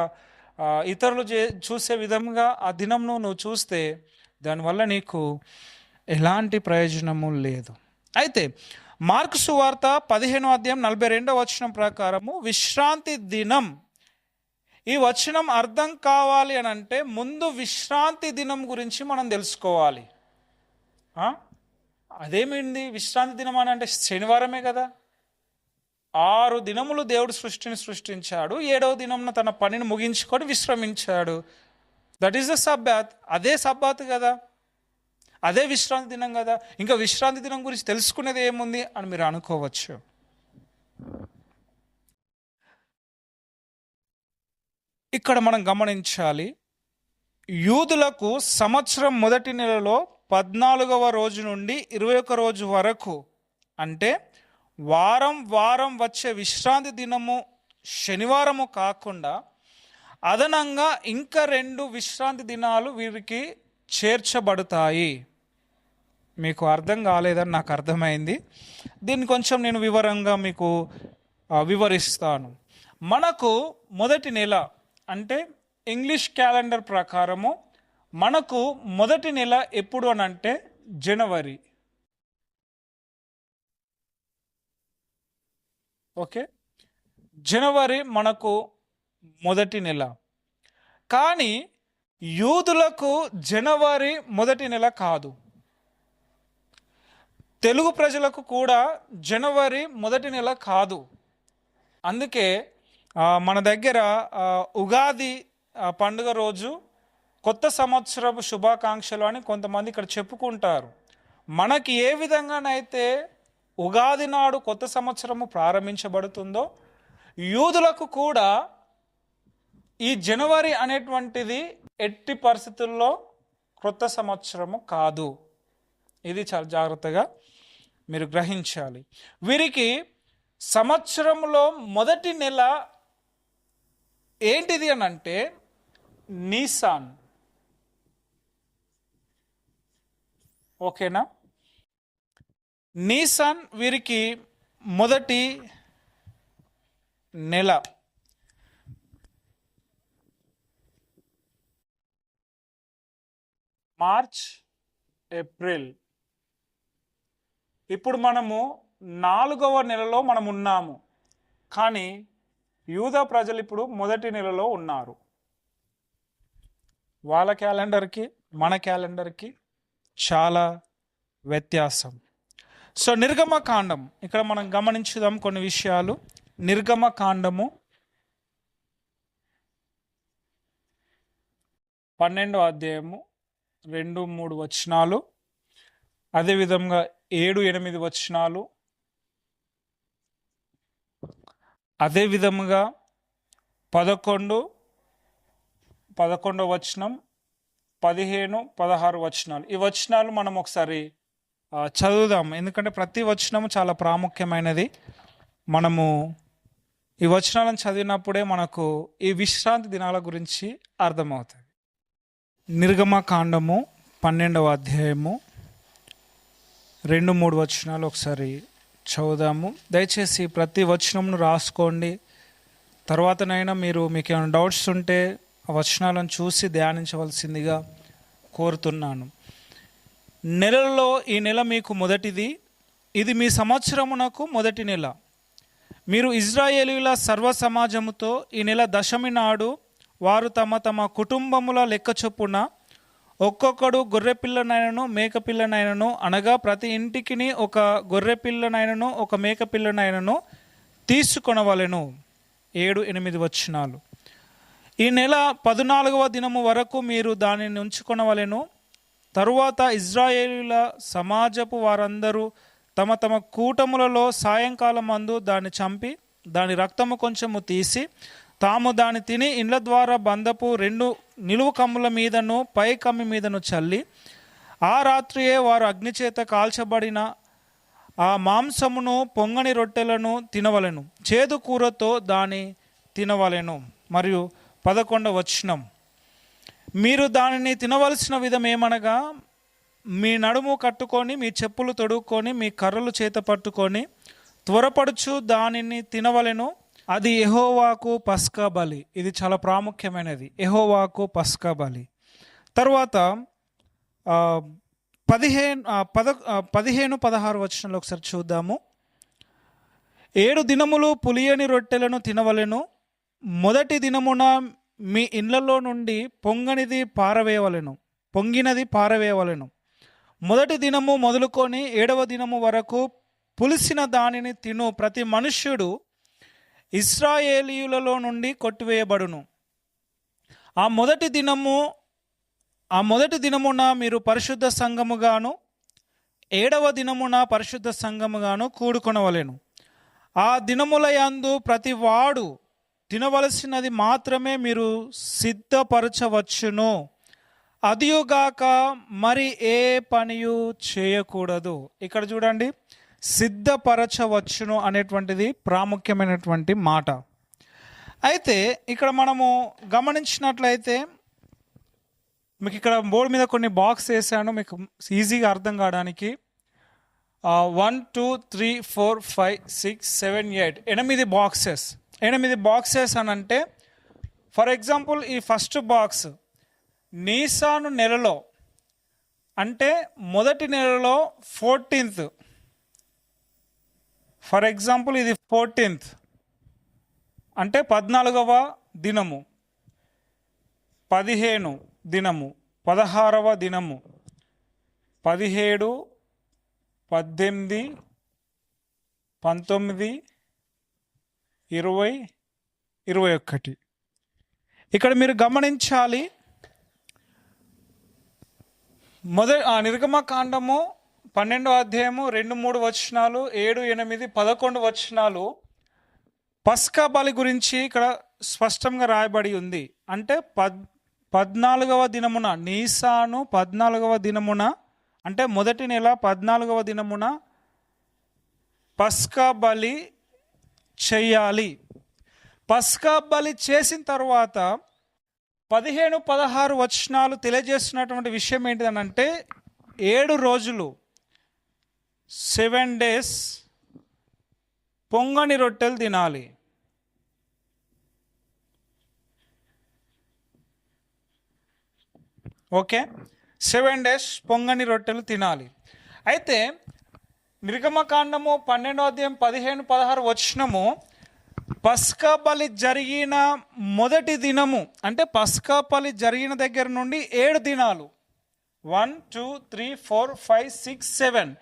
ఇతరులు చూసే విధంగా ఆ దినంను నువ్వు చూస్తే దానివల్ల నీకు ఎలాంటి ప్రయోజనము లేదు. అయితే మార్కు సువార్త 15:42 ప్రకారము విశ్రాంతి దినం, ఈ వచనం అర్థం కావాలి అని అంటే ముందు విశ్రాంతి దినం గురించి మనం తెలుసుకోవాలి. అదేమింది విశ్రాంతి దినం అని అంటే? శనివారమే కదా. 6 దినములు దేవుడు సృష్టించాడు, 7వ దినంన తన పనిని ముగించుకొని విశ్రమించాడు. That is the Sabbath. అదే సబ్బాత్ కదా, అదే విశ్రాంతి దినం కదా. ఇంకా విశ్రాంతి దినం గురించి తెలుసుకునేది ఏముంది అని మీరు అనుకోవచ్చు. ఇక్కడ మనం గమనించాలి, యూదులకు సంవత్సరం మొదటి నెలలో 14వ రోజు నుండి 21 రోజు వరకు, అంటే వారం వచ్చే విశ్రాంతి దినము శనివారము కాకుండా అదనంగా ఇంకా 2 విశ్రాంతి దినాలు వీరికి చేర్చబడతాయి. మీకు అర్థం కాలేదని నాకు అర్థమైంది. దీన్ని కొంచెం నేను వివరంగా మీకు వివరిస్తాను. మనకు మొదటి నెల అంటే ఇంగ్లీష్ క్యాలెండర్ ప్రకారము మనకు మొదటి నెల ఎప్పుడు అని అంటే జనవరి. ఓకే, జనవరి మనకు మొదటి నెల. కానీ యూదులకు జనవరి మొదటి నెల కాదు. తెలుగు ప్రజలకు కూడా జనవరి మొదటి నెల కాదు. అందుకే మన దగ్గర ఉగాది పండుగ రోజు కొత్త సంవత్సరపు శుభాకాంక్షలు అని కొంతమంది ఇక్కడ చెప్పుకుంటారు. మనకి ఏ విధంగానైతే ఉగాది నాడు కొత్త సంవత్సరము ప్రారంభించబడుతుందో, యూదులకు కూడా ఈ జనవరి అనేటువంటిది ఎట్టి పరిస్థితుల్లో కొత్త సంవత్సరము కాదు. ఇది చాలా జాగ్రత్తగా మీరు గ్రహించాలి. వీరికి సంవత్సరంలో మొదటి నెల ఏంటిది అని అంటే నీసాన్. ఓకేనా? నీసాన్ వీరికి మొదటి నెల. March, April. ఇప్పుడు మనము 4వ నెలలో మనం ఉన్నాము, కానీ యూదా ప్రజలు ఇప్పుడు మొదటి నెలలో ఉన్నారు. వాళ్ళ క్యాలెండర్కి మన క్యాలెండర్కి చాలా వ్యత్యాసం. సో నిర్గమకాండం, ఇక్కడ మనం గమనించుదాం కొన్ని విషయాలు. నిర్గమకాండము 12వ అధ్యాయము 2-3 వచనాలు, అదేవిధంగా 7-8 వచనాలు, అదేవిధముగా 11వ వచనం, 15-16 వచనాలు. ఈ వచనాలు మనం ఒకసారి చదువుదాం, ఎందుకంటే ప్రతి వచనము చాలా ప్రాముఖ్యమైనది. మనము ఈ వచనాలను చదివినప్పుడే మనకు ఈ విశ్రాంతి దినాల గురించి అర్థమవుతుంది. నిర్గమకాండము 12వ అధ్యాయము 2-3 వచనాలు ఒకసారి చదువుదాము. దయచేసి ప్రతి వచనంను రాసుకోండి. తర్వాతనైనా మీకు ఏమైనా డౌట్స్ ఉంటే ఆ వచనాలను చూసి ధ్యానించవలసిందిగా కోరుతున్నాను. నెలలో ఈ నెల మీకు మొదటిది, ఇది మీ సంవత్సరమునకు మొదటి నెల. మీరు ఇజ్రాయేలీల సర్వ సమాజముతో ఈ నెల దశమి నాడు వారు తమ తమ కుటుంబముల లెక్క చొప్పున ఒక్కొక్కడు గొర్రెపిల్లనైనను మేకపిల్లనైనను, అనగా ప్రతి ఇంటికి ఒక గొర్రెపిల్లనైనను ఒక మేకపిల్లనైనను తీసుకొనవలెను. 7-8 వచనాలు. ఈ నెల 14వ దినము వరకు మీరు దానిని ఉంచుకొనవలెను. తరువాత ఇజ్రాయేలీల సమాజపు వారందరూ తమ తమ కూటములలో సాయంకాలం మందు దాన్ని చంపి దాని రక్తము కొంచెము తీసి తాము దాన్ని తిని ఇండ్ల ద్వారా బంధపు 2 నిలువు కమ్ముల మీదను పై కమ్మి మీదను చల్లి ఆ రాత్రియే వారు అగ్నిచేత కాల్చబడిన ఆ మాంసమును పొంగని రొట్టెలను తినవలెను, చేదు కూరతో దాన్ని తినవలెను. మరియు 11వ వచనం, మీరు దానిని తినవలసిన విధం ఏమనగా మీ నడుము కట్టుకొని, మీ చెప్పులు తొడుక్కొని, మీ కర్రలు చేత పట్టుకొని త్వరపడుచు దానిని తినవలెను. అది యెహోవాకు పస్కా బలి. ఇది చాలా ప్రాముఖ్యమైనది, యెహోవాకు పస్కా బలి. తర్వాత 15-16 వచనంలో ఒకసారి చూద్దాము. 7 దినములు పులియని రొట్టెలను తినవలెను. మొదటి దినమున మీ ఇండ్లలో నుండి పొంగినది పారవేయవలెను. మొదటి దినము మొదలుకొని 7వ దినము వరకు పులిసిన దానిని తిను ప్రతి మనుష్యుడు ఇశ్రాయేలీయులలో నుండి కొట్టివేయబడును. ఆ మొదటి దినమున మీరు పరిశుద్ధ సంఘముగాను 7వ దినమున పరిశుద్ధ సంఘముగాను కూడుకొనవలెను. ఆ దినముల యందు ప్రతి వాడు తినవలసినది మాత్రమే మీరు సిద్ధపరచవచ్చును. అదియుగాక మరి ఏ పనియు చేయకూడదు. ఇక్కడ చూడండి, సిద్ధపరచవచ్చును అనేటువంటిది ప్రాముఖ్యమైనటువంటి మాట. అయితే ఇక్కడ మనము గమనించినట్లయితే, మీకు ఇక్కడ బోర్డు మీద కొన్ని బాక్స్ వేసాను మీకు ఈజీగా అర్థం కావడానికి. 1 2 3 4 5 6 7 8 8 బాక్సెస్ అని అంటే, ఫర్ ఎగ్జాంపుల్ ఈ ఫస్ట్ బాక్స్ నీసాను నెలలో అంటే మొదటి నెలలో 14th. ఫర్ ఎగ్జాంపుల్ ఇది 14th అంటే 14వ దినము, 15 దినము, 16వ దినము, 17, 18, 19, 20, 21. ఇక్కడ మీరు గమనించాలి, నిర్గమకాండము 12వ అధ్యాయము 2-3 వచనాలు, 7, 8, 11 వచనాలు పస్కా బలి గురించి ఇక్కడ స్పష్టంగా రాయబడి ఉంది. అంటే 14వ దినమున, నీసాను 14వ దినమున అంటే మొదటి నెల 14వ దినమున పస్కా బలి చెయ్యాలి. పస్కా బలి చేసిన తర్వాత 15-16 వచనాలు తెలియజేస్తున్నటువంటి విషయం ఏంటిదనంటే, 7 రోజులు 7 days పొంగని రొట్టెలు తినాలి. ఓకే, 7 days పొంగని రొట్టెలు తినాలి. అయితే నిర్గమకాండము 12వ అధ్యాయం 15-16 వచనము పస్కా బలి జరిగిన మొదటి దినము అంటే పస్కా బలి జరిగిన దగ్గర నుండి 7 దినాలు 1 2 3 4 5 6 7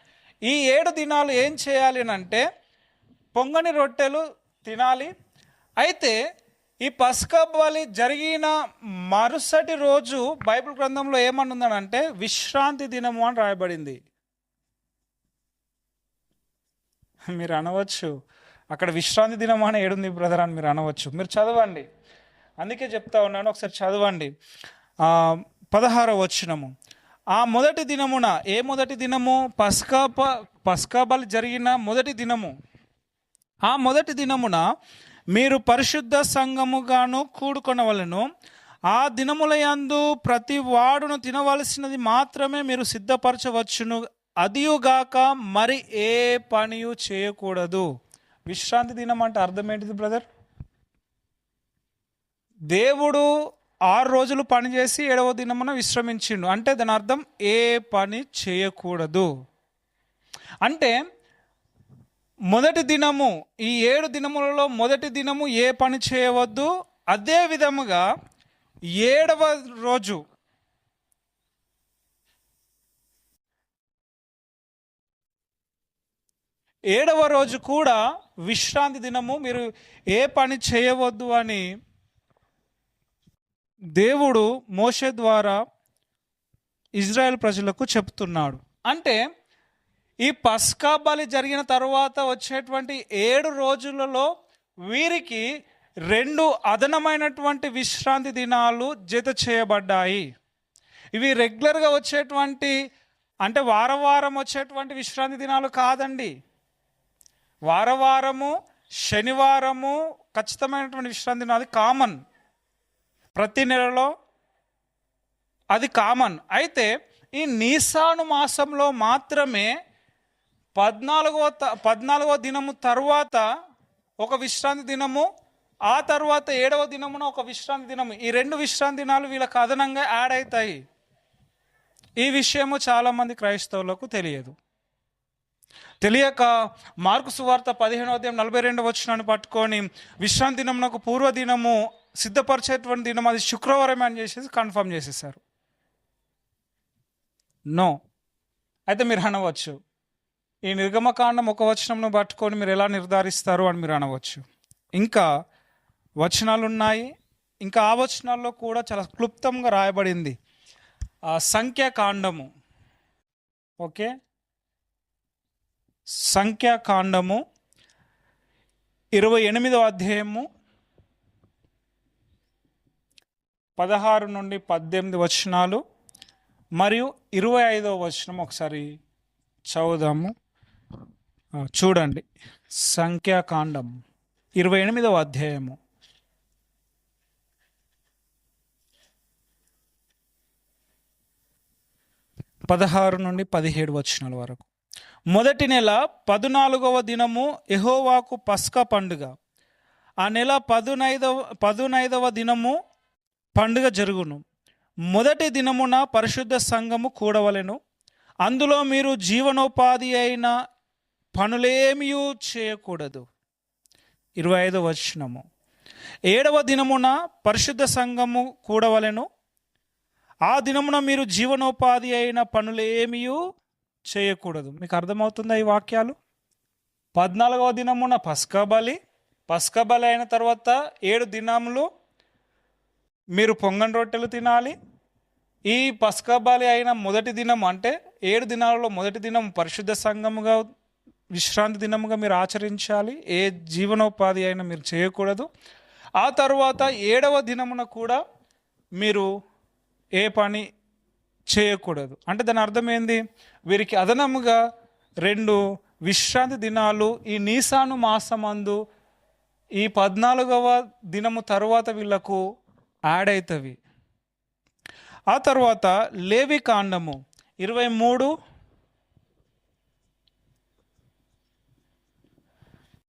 ఈ 7 దినాలు ఏం చేయాలి అంటే పొంగని రొట్టెలు తినాలి. అయితే ఈ పస్కా బలి జరిగిన మరుసటి రోజు బైబిల్ గ్రంథంలో ఏమనుందనంటే విశ్రాంతి దినము అని రాయబడింది. మీరు అనవచ్చు, అక్కడ విశ్రాంతి దినం అని ఏడుంది బ్రదర్ అని మీరు అనవచ్చు. మీరు చదవండి, అందుకే చెప్తా ఉన్నాను, ఒకసారి చదవండి. 16వ వచనము, ఆ మొదటి దినమున, ఏ మొదటి దినము? పస్కా బలి జరిగిన మొదటి దినము. ఆ మొదటి దినమున మీరు పరిశుద్ధ సంఘముగాను కూడుకొనవలెను. ఆ దినముల యందు ప్రతి వాడును తినవలసినది మాత్రమే మీరు సిద్ధపరచవచ్చును. అదియుగాక మరి ఏ పనియు చేయకూడదు. విశ్రాంతి దినం అంటే అర్థం ఏంటిది బ్రదర్? దేవుడు 6 రోజులు పనిచేసి 7వ దినమున విశ్రమించిండు అంటే దాని అర్థం ఏ పని చేయకూడదు. అంటే మొదటి దినము, ఈ 7 దినములలో మొదటి దినము ఏ పని చేయవద్దు. అదే విధముగా 7వ రోజు, ఏడవ రోజు కూడా విశ్రాంతి దినము, మీరు ఏ పని చేయవద్దు అని దేవుడు మోషే ద్వారా ఇజ్రాయెల్ ప్రజలకు చెప్తున్నాడు. అంటే ఈ పస్కా బలి జరిగిన తర్వాత వచ్చేటువంటి 7 రోజులలో వీరికి 2 అదనమైనటువంటి విశ్రాంతి దినాలు జత చేయబడ్డాయి. ఇవి రెగ్యులర్గా వచ్చేటువంటి అంటే వారం వచ్చేటువంటి విశ్రాంతి దినాలు కాదండి. వారము, శనివారము ఖచ్చితమైనటువంటి విశ్రాంతి దినం, అది కామన్, ప్రతి నెలలో అది కామన్. అయితే ఈ నీసాను మాసంలో మాత్రమే 14వ దినము తర్వాత ఒక విశ్రాంతి దినము, ఆ తర్వాత 7వ దినమున ఒక విశ్రాంతి దినము, ఈ 2 విశ్రాంతి దినాలు వీళ్ళకి అదనంగా యాడ్ అవుతాయి. ఈ విషయము చాలామంది క్రైస్తవులకు తెలియదు. తెలియక మార్కు సువార్త 15:42 పట్టుకొని విశ్రాంతి దినమునకు పూర్వదినము సిద్ధపరిచేటువంటి దినం అది శుక్రవారం అని చేసేసి కన్ఫర్మ్ చేసేసారు. నో. అయితే మీరు అనవచ్చు, ఈ నిర్గమకాండం ఒక వచనంను పట్టుకొని మీరు ఎలా నిర్ధారిస్తారు అని మీరు అనవచ్చు. ఇంకా వచనాలు ఉన్నాయి, ఇంకా ఆ వచనాల్లో కూడా చాలా క్లుప్తంగా రాయబడింది. సంఖ్యాకాండము, ఓకే, సంఖ్యాకాండము 28వ అధ్యాయము 16 నుండి 18 వచనాలు మరియు 25వ వచనం ఒకసారి చదువుదాము. చూడండి, సంఖ్యాకాండం 28వ అధ్యాయము 16 నుండి 17 వచనాల వరకు. మొదటి నెల 14వ దినము యెహోవాకు పస్కా పండుగ. ఆ నెల 15వ దినము పండుగ జరుగును. మొదటి దినమున పరిశుద్ధ సంఘము కూడవలెను. అందులో మీరు జీవనోపాధి అయిన పనులేమీ చేయకూడదు. 25వ వచనము. 7వ దినమున పరిశుద్ధ సంఘము కూడవలెను. ఆ దినమున మీరు జీవనోపాధి అయిన పనులేమీ చేయకూడదు. మీకు అర్థమవుతుందా ఈ వాక్యాలు? 14వ దినమున పస్కా బలి అయిన తర్వాత 7 దినములు మీరు పొంగని రొట్టెలు తినాలి. ఈ పస్కా బలి అయిన మొదటి దినం అంటే 7 దినాలలో మొదటి దినం పరిశుద్ధ సంఘముగా విశ్రాంతి దినముగా మీరు ఆచరించాలి. ఏ జీవనోపాధి అయినా మీరు చేయకూడదు. ఆ తర్వాత 7వ దినమున కూడా మీరు ఏ పని చేయకూడదు. అంటే దాని అర్థం ఏంది? వీరికి అదనముగా 2 విశ్రాంతి దినాలు ఈ నీసాను మాసమందు ఈ 14వ దినము తర్వాత వీళ్ళకు యాడ్ అవుతవి. ఆ తర్వాత లేవి కాండము 23,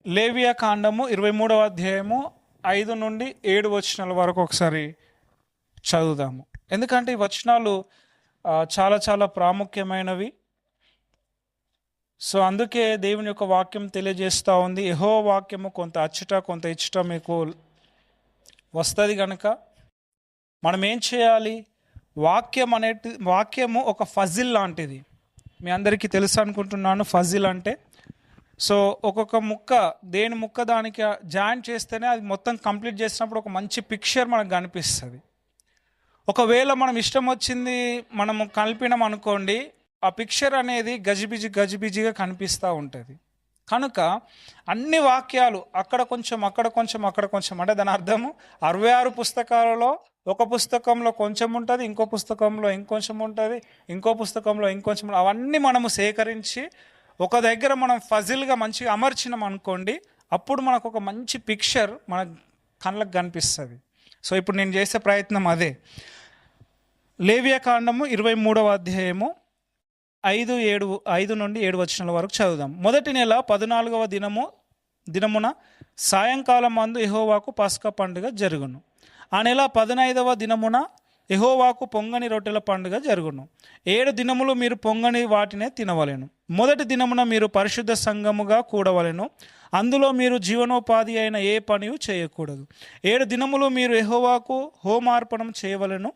లేవియా కాండము 23వ అధ్యాయము 5 నుండి 7 వచనాల వరకు ఒకసారి చదువుదాము. ఎందుకంటే ఈ వచనాలు చాలా చాలా ప్రాముఖ్యమైనవి. సో అందుకే దేవుని యొక్క వాక్యం తెలియజేస్తూ ఉంది. యెహోవా వాక్యము కొంత అచ్చుట కొంత ఇచ్చుట మీకు వస్తుంది కనుక మనం ఏం చేయాలి? వాక్యము ఒక ఫజిల్ లాంటిది. మీ అందరికీ తెలుసు అనుకుంటున్నాను ఫజిల్ అంటే. సో ఒక్కొక్క ముక్క, దేని ముక్క దానికి జాయిన్ చేస్తేనే అది మొత్తం కంప్లీట్ చేసినప్పుడు ఒక మంచి పిక్చర్ మనకు కనిపిస్తుంది. ఒకవేళ మనం ఇష్టం వచ్చింది మనము కలిపినాం అనుకోండి, ఆ పిక్చర్ అనేది గజిబిజిగా కనిపిస్తూ ఉంటుంది. కనుక అన్ని వాక్యాలు అక్కడ కొంచెం అంటే దాని అర్థము 66 పుస్తకాలలో ఒక పుస్తకంలో కొంచెం ఉంటుంది, ఇంకో పుస్తకంలో ఇంకొంచెం ఉంటుంది, ఇంకో పుస్తకంలో ఇంకొంచెం, అవన్నీ మనము సేకరించి ఒక దగ్గర మనం ఫజిల్గా మంచిగా అమర్చినాం అనుకోండి, అప్పుడు మనకు ఒక మంచి పిక్చర్ మన కళ్ళకు కనిపిస్తుంది. సో ఇప్పుడు నేను చేసే ప్రయత్నం అదే. లేవియా కాండము 23వ అధ్యాయము 5 నుండి 7 వచనాల వరకు చదువుదాం. మొదటి నెల 14వ దినమున సాయంకాలం మందు యెహోవాకు పస్కా పండుగ జరుగును. ఆ నెల 15వ దినమున యెహోవాకు పొంగని రొట్టెల పండుగ జరుగును. 7 దినములు మీరు పొంగని వాటినే తినవలెను. మొదటి దినమున మీరు పరిశుద్ధ సంఘముగా కూడవలెను. అందులో మీరు జీవనోపాధి అయిన ఏ పని చేయకూడదు. 7 దినములు మీరు యెహోవాకు హోమార్పణం చేయవలెను.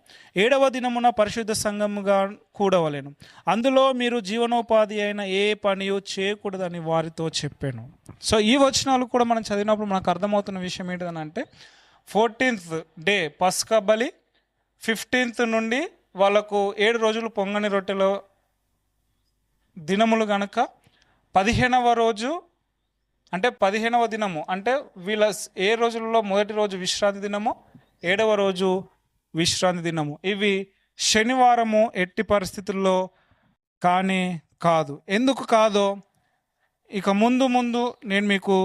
7వ దినమున పరిశుద్ధ సంఘముగా కూడవలెను. అందులో మీరు జీవనోపాధి అయిన ఏ పని చేయకూడదని వారితో చెప్పాను. సో ఈ వచనాలు కూడా మనం చదివినప్పుడు మనకు అర్థమవుతున్న విషయం ఏంటిదనంటే, 14th డే పస్కా బలి, 15th నుండి వాళ్ళకు 7 రోజులు పొంగని రొట్టెల దినములు గనక 15వ రోజు అంటే 15వ దినము అంటే వీళ్ళ ఏ రోజులలో మొదటి రోజు విశ్రాంతి దినము, 7వ రోజు విశ్రాంతి దినము. ఇవి శనివారము ఎట్టి పరిస్థితుల్లో కానీ కాదు. ఎందుకు కాదో ఇక ముందు నేను మీకు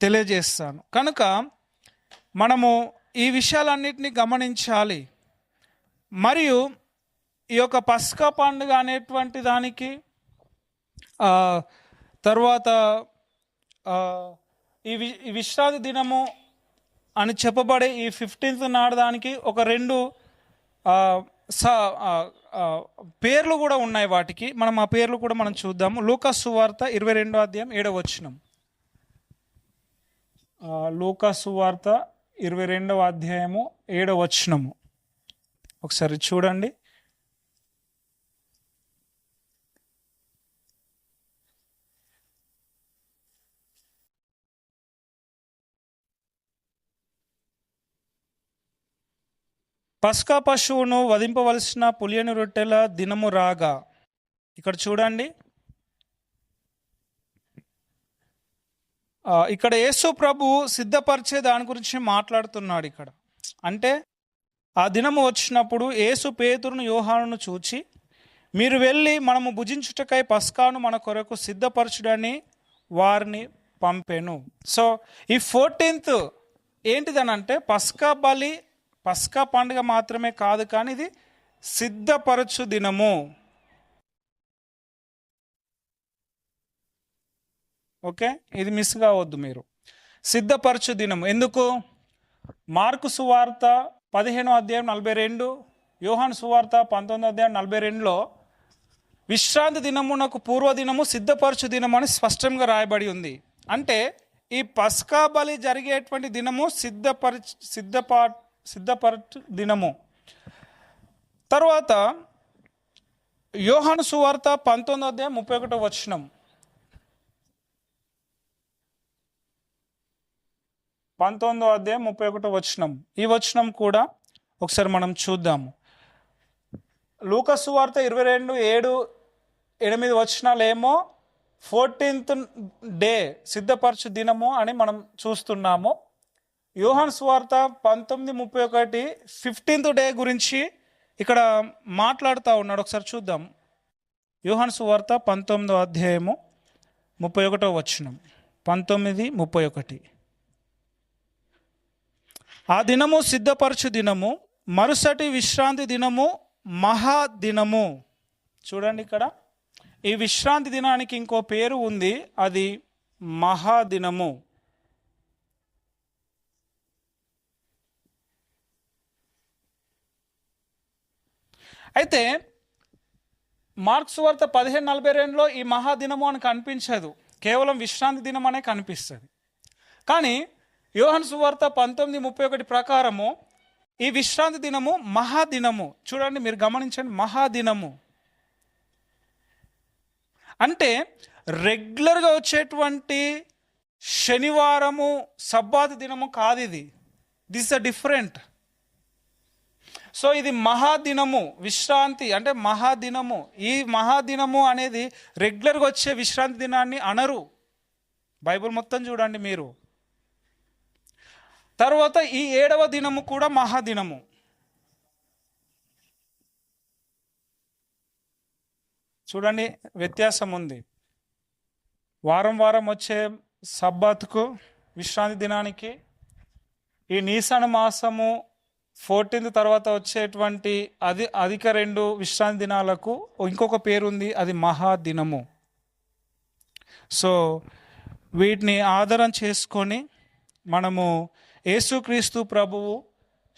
తెలియజేస్తాను. కనుక మనము ఈ విషయాలన్నిటినీ గమనించాలి. మరియు ఈ యొక్క పస్కా పండుగ అనేటువంటి దానికి తర్వాత ఈ విశ్రాంతి దినము అని చెప్పబడే ఈ 15th నాడు దానికి ఒక రెండు పేర్లు కూడా ఉన్నాయి. వాటికి మనం ఆ పేర్లు కూడా మనం చూద్దాము. లూకా సువార్త 22వ అధ్యాయం 7వ వచనం. లూకా సువార్త 22వ అధ్యాయము 7వ వచనము ఒకసారి చూడండి. పస్కా పశువును వధింపవలసిన పులియని రొట్టెల దినము రాగా, ఇక్కడ చూడండి, ఇక్కడ యేసు ప్రభు సిద్ధపరిచే దాని గురించి మాట్లాడుతున్నాడు ఇక్కడ. అంటే ఆ దినము వచ్చినప్పుడు యేసు పేతురును యోహానును చూచి, మీరు వెళ్ళి మనము భుజించుటకై పస్కాను మన కొరకు సిద్ధపరచుడని వారిని పంపెను. సో ఈ 14th ఏంటిదనంటే పస్కా బలి, పస్కా పండుగ మాత్రమే కాదు, కానీ ఇది సిద్ధపరచు దినము. ఓకే, ఇది మిస్ కావద్దు మీరు. సిద్ధపరచు దినము ఎందుకు? మార్కు సువార్త 15వ అధ్యాయం 42, యోహాను సువార్త 19వ అధ్యాయం 42లో విశ్రాంతి దినమునకు పూర్వదినము సిద్ధపరచు దినము అని స్పష్టంగా రాయబడి ఉంది. అంటే ఈ పస్కా బలి జరిగేటువంటి దినము సిద్ధపరచు దినము. తర్వాత యోహాను సువార్త 19వ అధ్యాయం 31వ వచనం. 19వ అధ్యాయం 31వ వచనం. ఈ వచనం కూడా ఒకసారి మనం చూద్దాము. లూకా సువార్త 22:7-8 వచనాలు ఏమో 14th డే సిద్ధపరచు దినము అని మనం చూస్తున్నాము. యోహాను సువార్త 19:31 15th డే గురించి ఇక్కడ మాట్లాడుతూ ఉన్నాడు. ఒకసారి చూద్దాం. యోహాను సువార్త 19వ అధ్యాయము 31వ వచనం. 19:31. ఆ దినము సిద్ధపరచు దినము, మరుసటి విశ్రాంతి దినము మహాదినము. చూడండి, ఇక్కడ ఈ విశ్రాంతి దినానికి ఇంకో పేరు ఉంది, అది మహాదినము. అయితే మార్క్స్ వార్త 15:42లో ఈ మహాదినము అని కనిపించదు, కేవలం విశ్రాంతి దినం అనే కనిపిస్తుంది. కానీ యోహాను సువార్త 19:31 ప్రకారము ఈ విశ్రాంతి దినము మహాదినము. చూడండి, మీరు గమనించండి, మహాదినము అంటే రెగ్యులర్గా వచ్చేటువంటి శనివారము సబ్బాతు దినము కాదు ఇది. This is different. సో ఇది మహాదినము, విశ్రాంతి అంటే మహాదినము. ఈ మహాదినము అనేది రెగ్యులర్గా వచ్చే విశ్రాంతి దినాన్ని అనరు. బైబిల్ మొత్తం చూడండి మీరు. తర్వాత ఈ 7వ దినము కూడా మహాదినము. చూడండి, వ్యత్యాసం ఉంది. వారం వారం వచ్చే సబ్బాతుకు, విశ్రాంతి దినానికి, ఈ నీసాను మాసము 14th తర్వాత వచ్చేటువంటి అధిక 2 విశ్రాంతి దినాలకు ఇంకొక పేరు ఉంది, అది మహాదినము. సో వీటిని ఆధారం చేసుకొని మనము యేసుక్రీస్తు ప్రభువు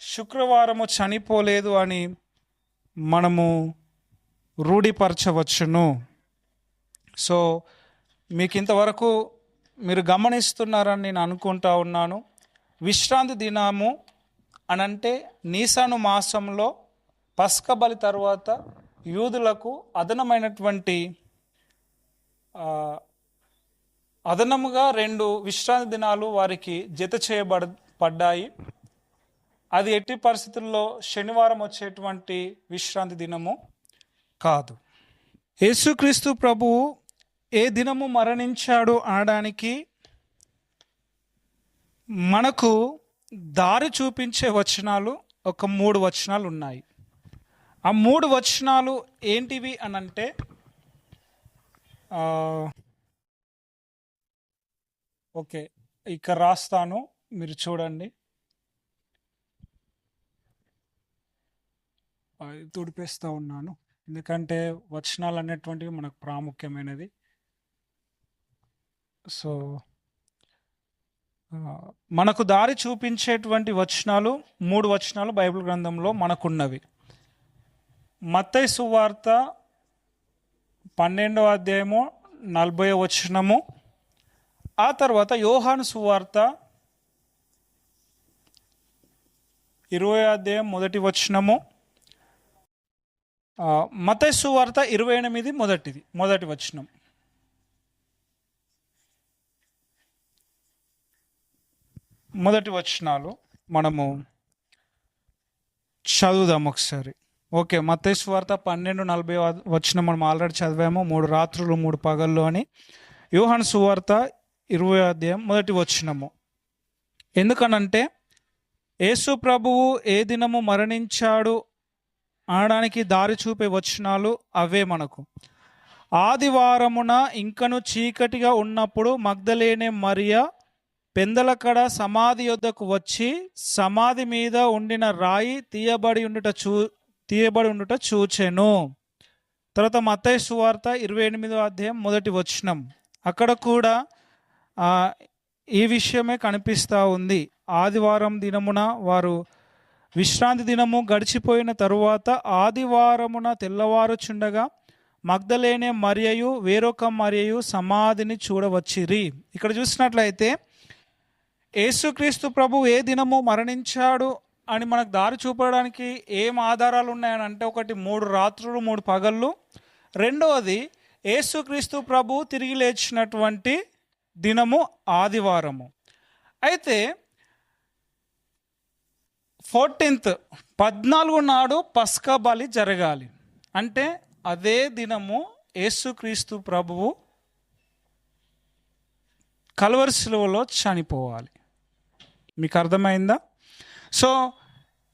శుక్రవారము చనిపోలేదు అని మనము రూఢిపరచవచ్చును. సో మీకు ఇంతవరకు మీరు గమనిస్తున్నారని నేను అనుకుంటా ఉన్నాను. విశ్రాంతి దినము అనంటే నీసాను మాసంలో పస్కా బలి తర్వాత యూదులకు అదనముగా 2 విశ్రాంతి దినాలు వారికి జత చేయబడ్డాయి. అది ఎట్టి పరిస్థితుల్లో శనివారం వచ్చేటువంటి విశ్రాంతి దినము కాదు. యేసుక్రీస్తు ప్రభువు ఏ దినము మరణించాడు అనడానికి మనకు దారి చూపించే వచనాలు ఒక 3 వచనాలు ఉన్నాయి. ఆ 3 వచనాలు ఏంటివి అనంటే, ఓకే ఇక్కడ రాస్తాను, మీరు చూడండి. తుడిపేస్తూ ఉన్నాను, ఎందుకంటే వచనాలు అనేటువంటివి మనకు ప్రాముఖ్యమైనది. సో మనకు దారి చూపించేటువంటి వచనాలు 3 వచనాలు బైబిల్ గ్రంథంలో మనకున్నవి. మత్తయి సువార్త 12వ అధ్యాయము 40వ వచనము, ఆ తర్వాత యోహాను సువార్త 20వ అధ్యాయం 1వ వచనము, మత్తయి సువార్త 28 మొదటి వచనం. మొదటి వచనాలు మనము చదువుదాం ఒకసారి. ఓకే, మత్తయి సువార్త 12:40 వచనం మనం ఆల్రెడీ చదివాము, 3 రాత్రులు 3 పగళ్ళు అని. యోహాను సువార్త 20వ అధ్యాయం 1వ వచనము. ఎందుకనంటే యేసు ప్రభువు ఏ దినము మరణించాడు అనడానికి దారి చూపే వచనాలు అవే మనకు. ఆదివారమున ఇంకను చీకటిగా ఉన్నప్పుడు మగ్దలేనే మరియ పెందలకడ సమాధి యొద్దకు వచ్చి సమాధి మీద ఉండిన రాయి తీయబడి ఉండుట చూచెను. తర్వాత మత్తయి సువార్త 28వ అధ్యాయం 1వ వచనం. అక్కడ కూడా ఈ విషయమే కనిపిస్తూ ఉంది. ఆదివారం దినమున వారు విశ్రాంతి దినము గడిచిపోయిన తరువాత ఆదివారమున తెల్లవారుచుండగా మగ్దలేనే మరియయు వేరొక మరియయు సమాధిని చూడవచ్చిరి. ఇక్కడ చూసినట్లయితే యేసుక్రీస్తు ప్రభు ఏ దినము మరణించాడు అని మనకు దారి చూపడానికి ఏం ఆధారాలు ఉన్నాయని అంటే, ఒకటి 3 రాత్రులు 3 పగళ్ళు, రెండవది యేసుక్రీస్తు ప్రభు తిరిగి లేచినటువంటి దినము ఆదివారము. అయితే 14 నాడు పస్కా బలి జరగాలి అంటే అదే దినము యేసుక్రీస్తు ప్రభువు కల్వరి శిలువలో చనిపోవాలి. మీకు అర్థమైందా? సో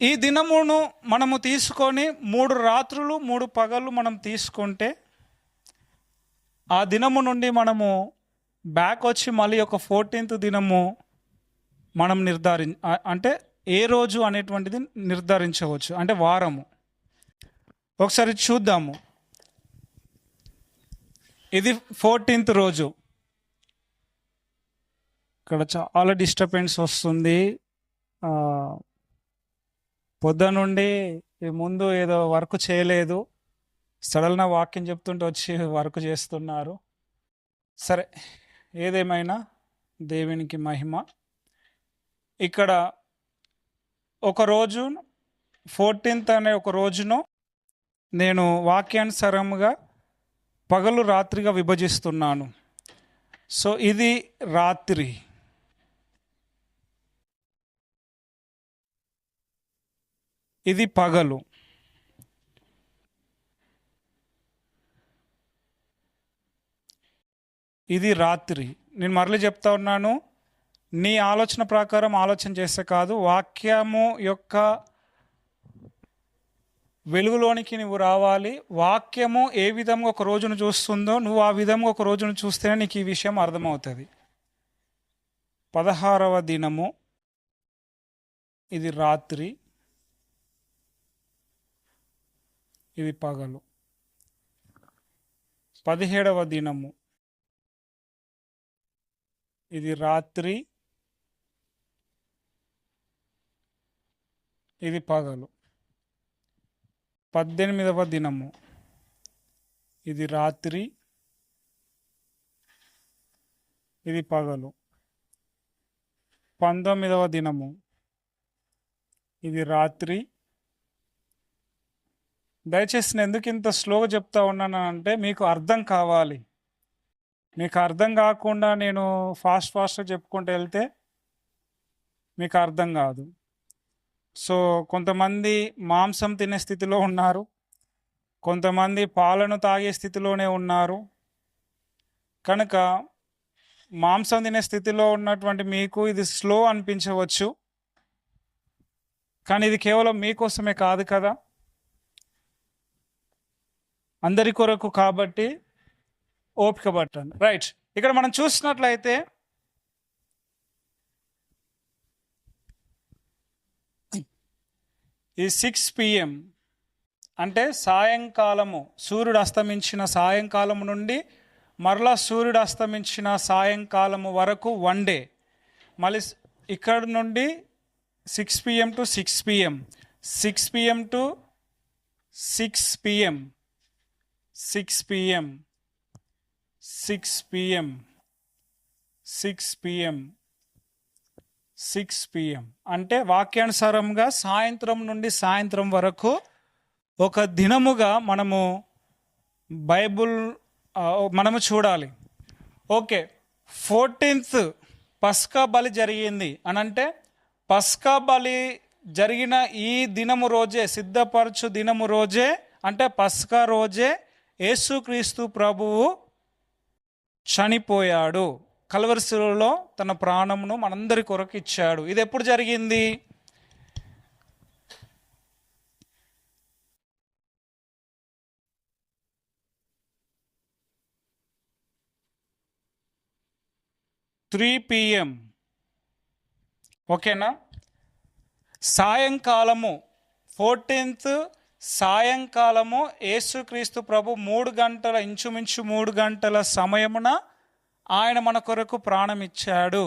ఈ దినమును మనము తీసుకొని 3 రాత్రులు 3 పగళ్ళు మనం తీసుకుంటే ఆ దినము నుండి మనము బ్యాక్ వచ్చి మళ్ళీ ఒక 14th దినము మనం అంటే ఏ రోజు అనేటువంటిది నిర్ధారించవచ్చు, అంటే వారము. ఒకసారి చూద్దాము. ఇది 14th రోజు. ఇక్కడ చాలా డిస్టర్బెన్స్ వస్తుంది. పొద్దునుండి ముందు ఏదో వర్క్ చేయలేదు, సడన్గా వాక్యం చెప్తుంటే వచ్చి వర్క్ చేస్తున్నారు. సరే, ఏదేమైనా దేవునికి మహిమ. ఇక్కడ ఒకరోజు 14th అనే ఒక రోజును నేను వాక్యానుసారంగా పగలు రాత్రిగా విభజిస్తున్నాను. సో ఇది రాత్రి, ఇది పగలు. ఇది రాత్రి. నేను మరలి చెప్తా ఉన్నాను, నీ ఆలోచన ప్రకారం ఆలోచన చేస్తే కాదు, వాక్యము యొక్క వెలుగులోనికి నువ్వు రావాలి. వాక్యము ఏ విధంగా ఒక రోజును చూస్తుందో నువ్వు ఆ విధంగా ఒక రోజును చూస్తేనే నీకు ఈ విషయం అర్థమవుతుంది. 16వ దినము, ఇది రాత్రి, ఇది పగలు. 17వ దినము, ఇది రాత్రి, ఇది పగలు. 18వ దినము, ఇది రాత్రి, ఇది పగలు. 19వ దినము, ఇది రాత్రి. దయచేసి నేను ఎందుకు ఇంత స్లోగా చెప్తా ఉన్నానంటే మీకు అర్థం కావాలి. మీకు అర్థం కాకుండా నేను ఫాస్ట్గా చెప్పుకుంటూ వెళ్తే మీకు అర్థం కాదు. సో కొంతమంది మాంసం తినే స్థితిలో ఉన్నారు, కొంతమంది పాలను తాగే స్థితిలోనే ఉన్నారు. కనుక మాంసం తినే స్థితిలో ఉన్నటువంటి మీకు ఇది స్లో అనిపించవచ్చు, కానీ ఇది కేవలం మీకోసమే కాదు కదా, అందరి కొరకు కాబట్టి ఓపిక పట్టండి. రైట్, ఇక్కడ మనం చూసినట్లయితే ఈ 6 PM అంటే సాయంకాలము, సూర్యుడు అస్తమించిన సాయంకాలం నుండి మరలా సూర్యుడు అస్తమించిన సాయంకాలము వరకు 1 డే. మళ్ళీ ఇక్కడ నుండి 6 PM to 6 PM, 6 PM to 6 PM, 6 PM, 6 PM, 6 PM, 6 PM. అంటే వాక్యానుసారంగా సాయంత్రం నుండి సాయంత్రం వరకు ఒక దినముగా మనము బైబుల్ మనము చూడాలి. ఓకే, 14th పస్కా బలి జరిగింది అని అంటే పస్కా బలి జరిగిన ఈ దినము రోజే, సిద్ధపరచు దినము రోజే, అంటే పస్కా రోజే యేసుక్రీస్తు ప్రభువు చనిపోయాడు. కల్వరి శిలువలో తన ప్రాణమును మనందరి కొరకు ఇచ్చాడు. ఇది ఎప్పుడు జరిగింది? PM. ఓకేనా? సాయంకాలము 14th సాయంకాలము యేసుక్రీస్తు ప్రభు 3 గంటల, ఇంచుమించు 3 గంటల సమయమున ఆయన మన కొరకు ప్రాణం ఇచ్చాడు.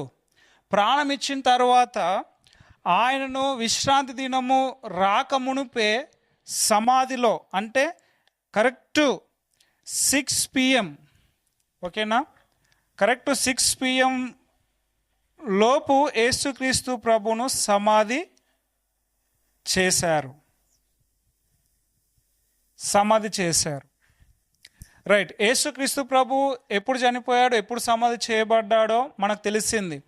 ప్రాణం ఇచ్చిన తర్వాత ఆయనను విశ్రాంతి దినము రాకమునుపే సమాధిలో, అంటే కరెక్ట్ 6 PM, ఓకేనా, కరెక్ట్ 6 PM లోపు యేసుక్రీస్తు ప్రభును సమాధి చేశారు. రైట్. యేసుక్రీస్తు ప్రభు ఎప్పుడు చనిపోయాడో, ఎప్పుడు సమాధి చేయబడ్డాడో మనకు తెలిసింది.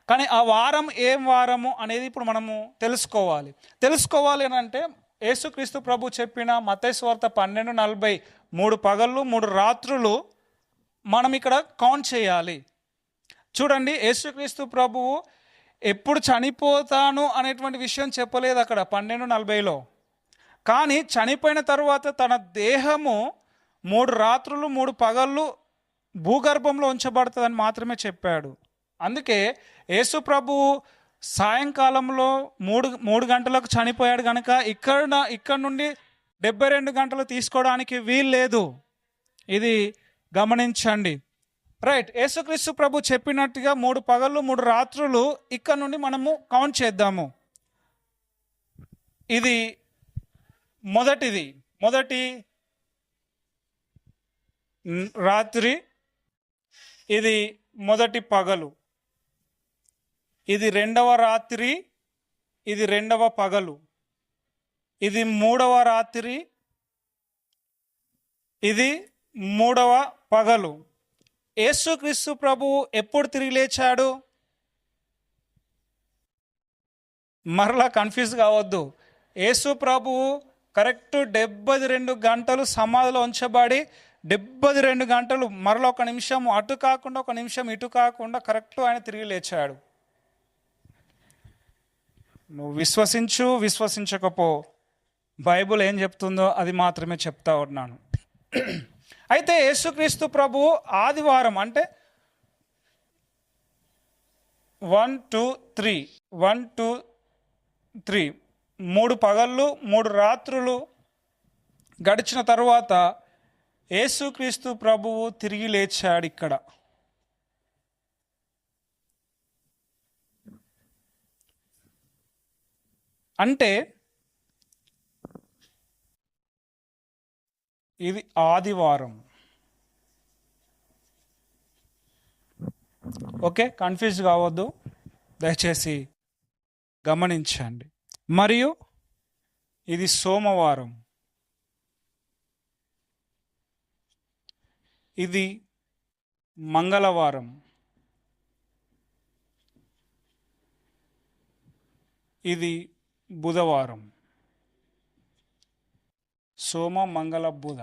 కానీ ఆ వారం ఏం వారము అనేది ఇప్పుడు మనము తెలుసుకోవాలి అని అంటే యేసుక్రీస్తు ప్రభు చెప్పిన మత్తయి సువార్త 12:40 3 పగళ్ళు 3 రాత్రులు మనం ఇక్కడ కౌంట్ చేయాలి. చూడండి, యేసుక్రీస్తు ప్రభువు ఎప్పుడు చనిపోతాను అనేటువంటి విషయం చెప్పలేదు అక్కడ 12:40లో. కానీ చనిపోయిన తరువాత తన దేహము 3 రాత్రులు 3 పగళ్ళు భూగర్భంలో ఉంచబడుతుందని మాత్రమే చెప్పాడు. అందుకే యేసు ప్రభువు సాయంకాలంలో 3 గంటలకు చనిపోయాడు కనుక ఇక్కడ నుండి 72 గంటలు తీసుకోవడానికి వీలు లేదు. ఇది గమనించండి. రైట్. యేసుక్రీస్తు ప్రభు చెప్పినట్టుగా 3 పగళ్ళు 3 రాత్రులు ఇక్కడ నుండి మనము కౌంట్ చేద్దాము. ఇది మొదటి రాత్రి, ఇది మొదటి పగలు, ఇది 2వ రాత్రి, ఇది 2వ పగలు, ఇది 3వ రాత్రి, ఇది 3వ పగలు. యేసుక్రీస్తు ప్రభువు ఎప్పుడు తిరిగి లేచాడు? మరలా కన్ఫ్యూజ్ కావద్దు. యేసు ప్రభువు కరెక్ట్ 72 గంటలు సమాధిలో ఉంచబడి 72 గంటలు, మరలా 1 నిమిషం అటు కాకుండా 1 నిమిషం ఇటు కాకుండా కరెక్ట్ ఆయన తిరిగి లేచాడు. నువ్వు విశ్వసించకపో, బైబుల్ ఏం చెప్తుందో అది మాత్రమే చెప్తా ఉన్నాను. అయితే యేసుక్రీస్తు ప్రభువు ఆదివారం, అంటే 1 2 3 3 పగళ్ళు 3 రాత్రులు గడిచిన తరువాత యేసుక్రీస్తు ప్రభువు తిరిగి లేచాడు. ఇక్కడ అంటే ఇది ఆదివారం. ఓకే, కన్ఫ్యూజ్ కావద్దు, దయచేసి గమనించండి. మరియు ఇది సోమవారం, ఇది మంగళవారం, ఇది బుధవారం. సోమ మంగళ బుధ.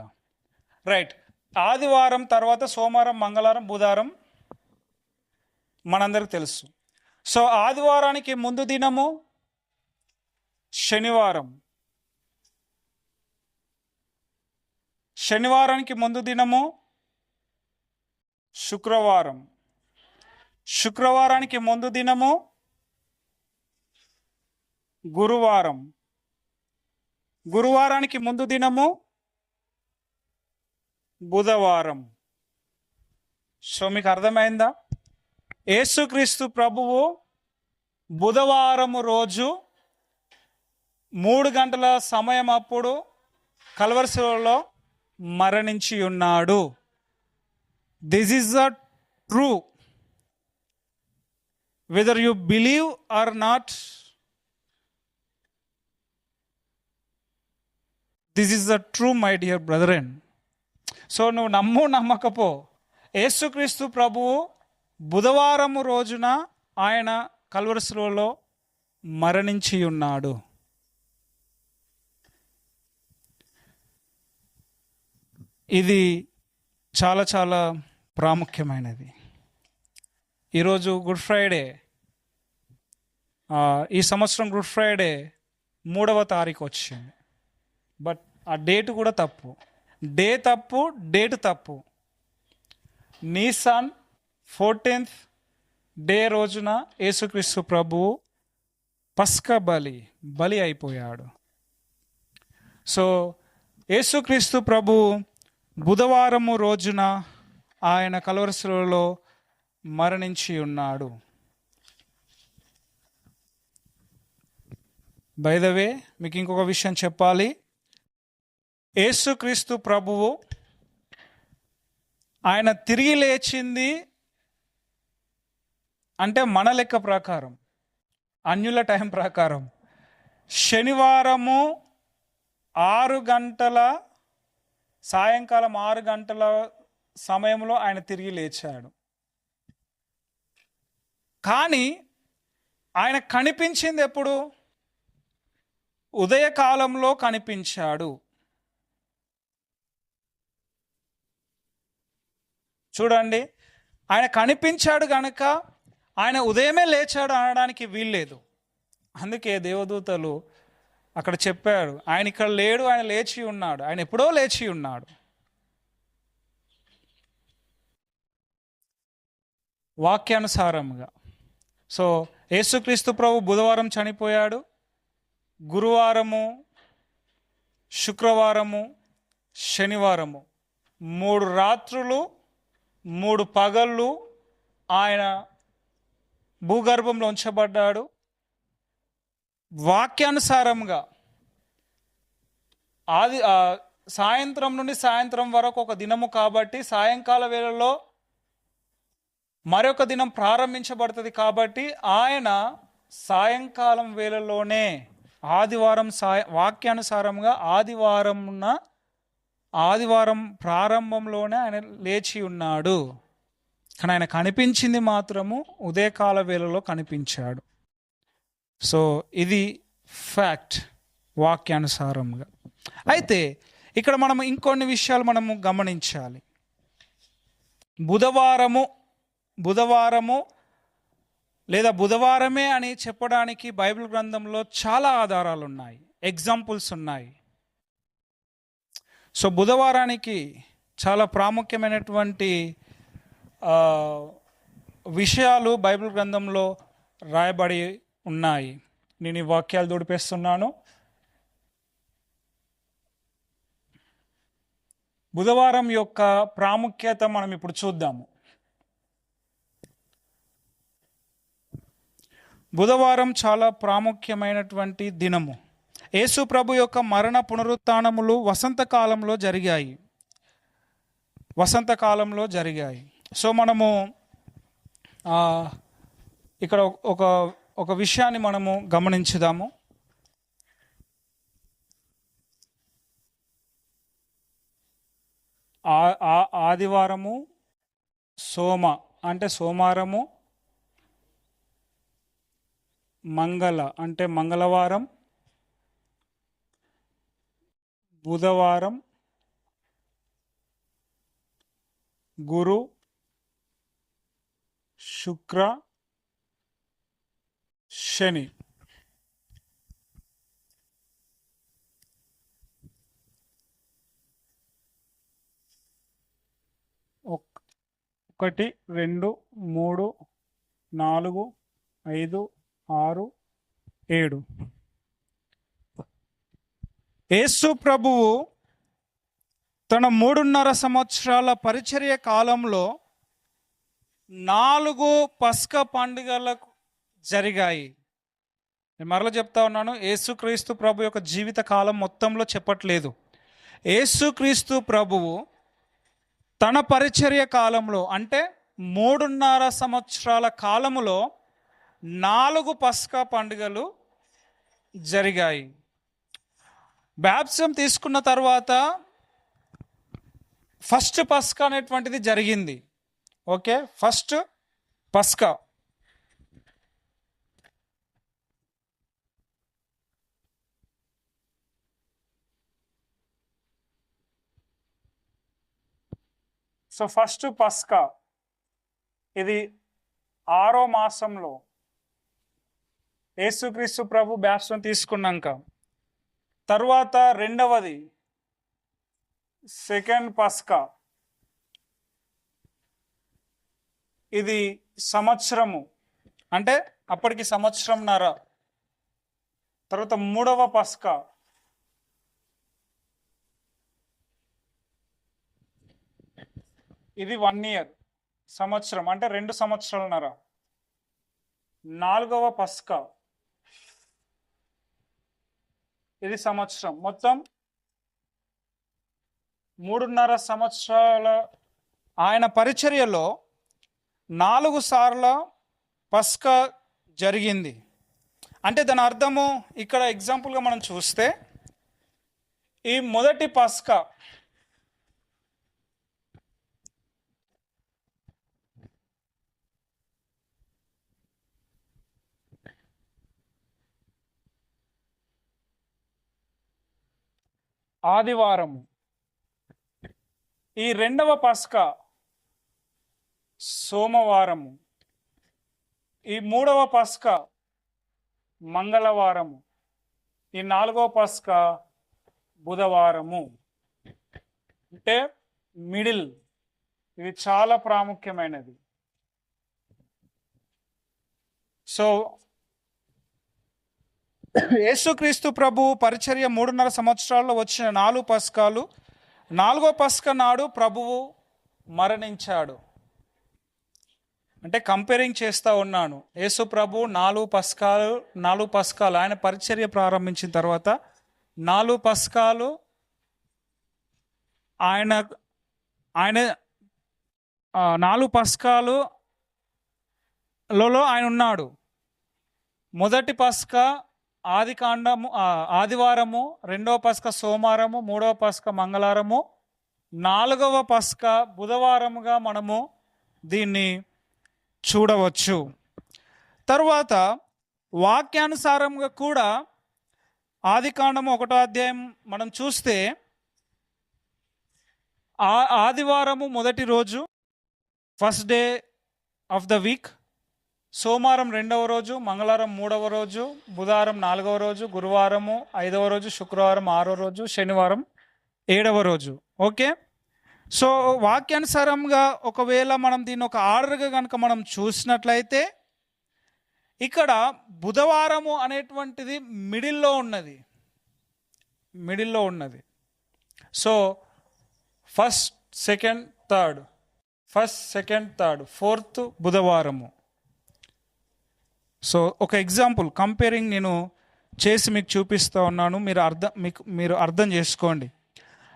రైట్. ఆదివారం తర్వాత సోమవారం, మంగళవారం, బుధవారం మనందరికి తెలుసు. సో ఆదివారానికి ముందు దినము శనివారం, శనివారానికి ముందు దినము శుక్రవారం, శుక్రవారానికి ముందు దినము గురువారం, గురువారానికి ముందు దినము బుధవారం. సో మీకు అర్థమైందా? యేసుక్రీస్తు ప్రభువు బుధవారము రోజు 3 గంటల సమయం అప్పుడు కల్వరి శిలువలో మరణించి ఉన్నాడు. This is the true. Whether you believe or not, this is the true, my dear brethren. So నువ్వు నమ్ము నమ్మకపో, యేసుక్రీస్తు ప్రభువు బుధవారము రోజున ఆయన కల్వరి శిలువలో మరణించి ఉన్నాడు. ఇది చాలా చాలా ప్రాముఖ్యమైనది. ఈరోజు గుడ్ ఫ్రైడే, ఈ సంవత్సరం గుడ్ ఫ్రైడే 3వ తారీఖు వచ్చింది. బట్ ఆ డేట్ కూడా తప్పు, డే తప్పు, డేట్ తప్పు. నీసాన్ 14th డే రోజున యేసుక్రీస్తు ప్రభువు పస్కా బలి అయిపోయాడు. సో యేసుక్రీస్తు ప్రభువు బుధవారము రోజున ఆయన కల్వరి శిలువలో మరణించి ఉన్నాడు. బై ద వే మీకు ఇంకొక విషయం చెప్పాలి. యేసుక్రీస్తు ప్రభువు ఆయన తిరిగి లేచింది అంటే మన లెక్క ప్రకారం, అన్యుల టైం ప్రకారం శనివారము 6 గంటల సాయంకాలం 6 గంటల సమయంలో ఆయన తిరిగి లేచాడు. కానీ ఆయన కనిపించింది ఎప్పుడు? ఉదయకాలంలో కనిపించాడు. చూడండి, ఆయన కనిపించాడు కనుక ఆయన ఉదయమే లేచాడు అనడానికి వీల్లేదు. అందుకే దేవదూతలు అక్కడ చెప్పాడు, ఆయన ఇక్కడ లేడు, ఆయన లేచి ఉన్నాడు, ఆయన ఎప్పుడో లేచి ఉన్నాడు. వాక్యానుసారంగా. సో యేసుక్రీస్తు ప్రభు బుధవారం చనిపోయాడు. గురువారము, శుక్రవారము, శనివారము 3 రాత్రులు 3 పగళ్ళు ఆయన భూగర్భంలో ఉంచబడ్డాడు. వాక్యానుసారంగా సాయంత్రం నుండి సాయంత్రం వరకు ఒక దినము కాబట్టి సాయంకాల వేళలో మరొక దినం ప్రారంభించబడుతుంది కాబట్టి ఆయన సాయంకాలం వేళలోనే ఆదివారం వాక్యానుసారంగా ఆదివారం ప్రారంభంలోనే ఆయన లేచి ఉన్నాడు. కానీ ఆయన కనిపించింది మాత్రము ఉదయకాల వేళలో కనిపించాడు. సో ఇది ఫ్యాక్ట్ వాక్యానుసారంగా. అయితే ఇక్కడ మనం ఇంకొన్ని విషయాలు మనము గమనించాలి. బుధవారము లేదా బుధవారమే అని చెప్పడానికి బైబిల్ గ్రంథంలో చాలా ఆధారాలు ఉన్నాయి, ఎగ్జాంపుల్స్ ఉన్నాయి. సో బుధవారానికి చాలా ప్రాముఖ్యమైనటువంటి విషయాలు బైబిల్ గ్రంథంలో రాయబడి ఉన్నాయి. నేను ఈ వాక్యాలు దొడిపేస్తున్నాను. బుధవారం యొక్క ప్రాముఖ్యత మనం ఇప్పుడు చూద్దాము. బుధవారం చాలా ప్రాముఖ్యమైనటువంటి దినము. యేసు ప్రభు యొక్క మరణ పునరుత్థానములు వసంతకాలంలో జరిగాయి. సో మనము ఇక్కడ ఒక విషయాన్ని మనము గమనించుదాము. ఆదివారము, అంటే సోమవారము, అంటే మంగళవారం, బుధవారం, గురు, శుక్ర, శని. ఒకటి, 2, 3, 4, 5, 6, 7. యేసు ప్రభువు తన 3.5 సంవత్సరాల పరిచర్య కాలంలో 4 పస్కా పండుగలకు జరిగాయి. నేను మరలా చెప్తా ఉన్నాను, యేసుక్రీస్తు ప్రభు యొక్క జీవిత కాలం మొత్తంలో చెప్పట్లేదు. యేసుక్రీస్తు ప్రభువు తన పరిచర్య కాలంలో అంటే 3.5 సంవత్సరాల కాలములో 4 పస్కా పండుగలు జరిగాయి. బాప్టిజం తీసుకున్న తర్వాత ఫస్ట్ పస్కా అనేటువంటిది జరిగింది. ఓకే, ఫస్ట్ పస్కా. సో ఫస్ట్ పస్కా ఇది 6వ మాసంలో యేసుక్రీస్తు ప్రభు బాప్టిజం తీసుకున్నాక, తర్వాత రెండవది సెకండ్ పస్కా, ఇది సంవత్సరము అంటే అప్పటికి సంవత్సరంన్నర. తర్వాత 3వ పస్కా, ఇది 1 ఇయర్, సంవత్సరం అంటే 2 సంవత్సరాలన్నర. 4వ పస్కా, ఇది సంవత్సరం. మొత్తం 3.5 సంవత్సరాల ఆయన పరిచర్యలో 4 సార్ల పస్కా జరిగింది. అంటే దాని అర్థము ఇక్కడ ఎగ్జాంపుల్గా మనం చూస్తే, ఈ మొదటి పస్కా ఆదివారము, ఈ రెండవ పస్కా సోమవారము, ఈ 3వ పస్కా మంగళవారము, ఈ 4వ పస్కా బుధవారము. అంటే మిడిల్, ఇది చాలా ప్రాముఖ్యమైనది. సో యేసుక్రీస్తు ప్రభు పరిచర్య 3.5 సంవత్సరాల్లో వచ్చిన 4 పస్కాలు, 4వ పస్కా నాడు ప్రభువు మరణించాడు. అంటే కంపేరింగ్ చేస్తూ ఉన్నాను. యేసు ప్రభు 4 పస్కాలు ఆయన పరిచర్య ప్రారంభించిన తర్వాత 4 పస్కాలు ఆయన 4 పస్కాలలో ఆయన ఉన్నాడు. మొదటి పస్కా ఆదివారము, రెండవ పస్కా సోమవారము, 3వ పస్కా మంగళవారము, 4వ పస్కా బుధవారముగా మనము దీన్ని చూడవచ్చు. తరువాత వాక్యానుసారంగా కూడా ఆదికాండము 1వ అధ్యాయం మనం చూస్తే, ఆదివారము మొదటి రోజు, first day of the week, సోమవారం 2వ రోజు, మంగళవారం 3వ రోజు, బుధవారం 4వ రోజు, గురువారము 5వ రోజు, శుక్రవారం 6వ రోజు, శనివారం 7వ రోజు. ఓకే, సో వాక్యానుసారంగా ఒకవేళ మనం దీన్ని ఒక ఆర్డర్గా కనుక మనం చూసినట్లయితే, ఇక్కడ బుధవారము అనేటువంటిది మిడిల్లో ఉన్నది. So first second third fourth బుధవారము. సో ఒక ఎగ్జాంపుల్ కంపేరింగ్ నేను చేసి మీకు చూపిస్తూ ఉన్నాను, మీరు అర్థం చేసుకోండి.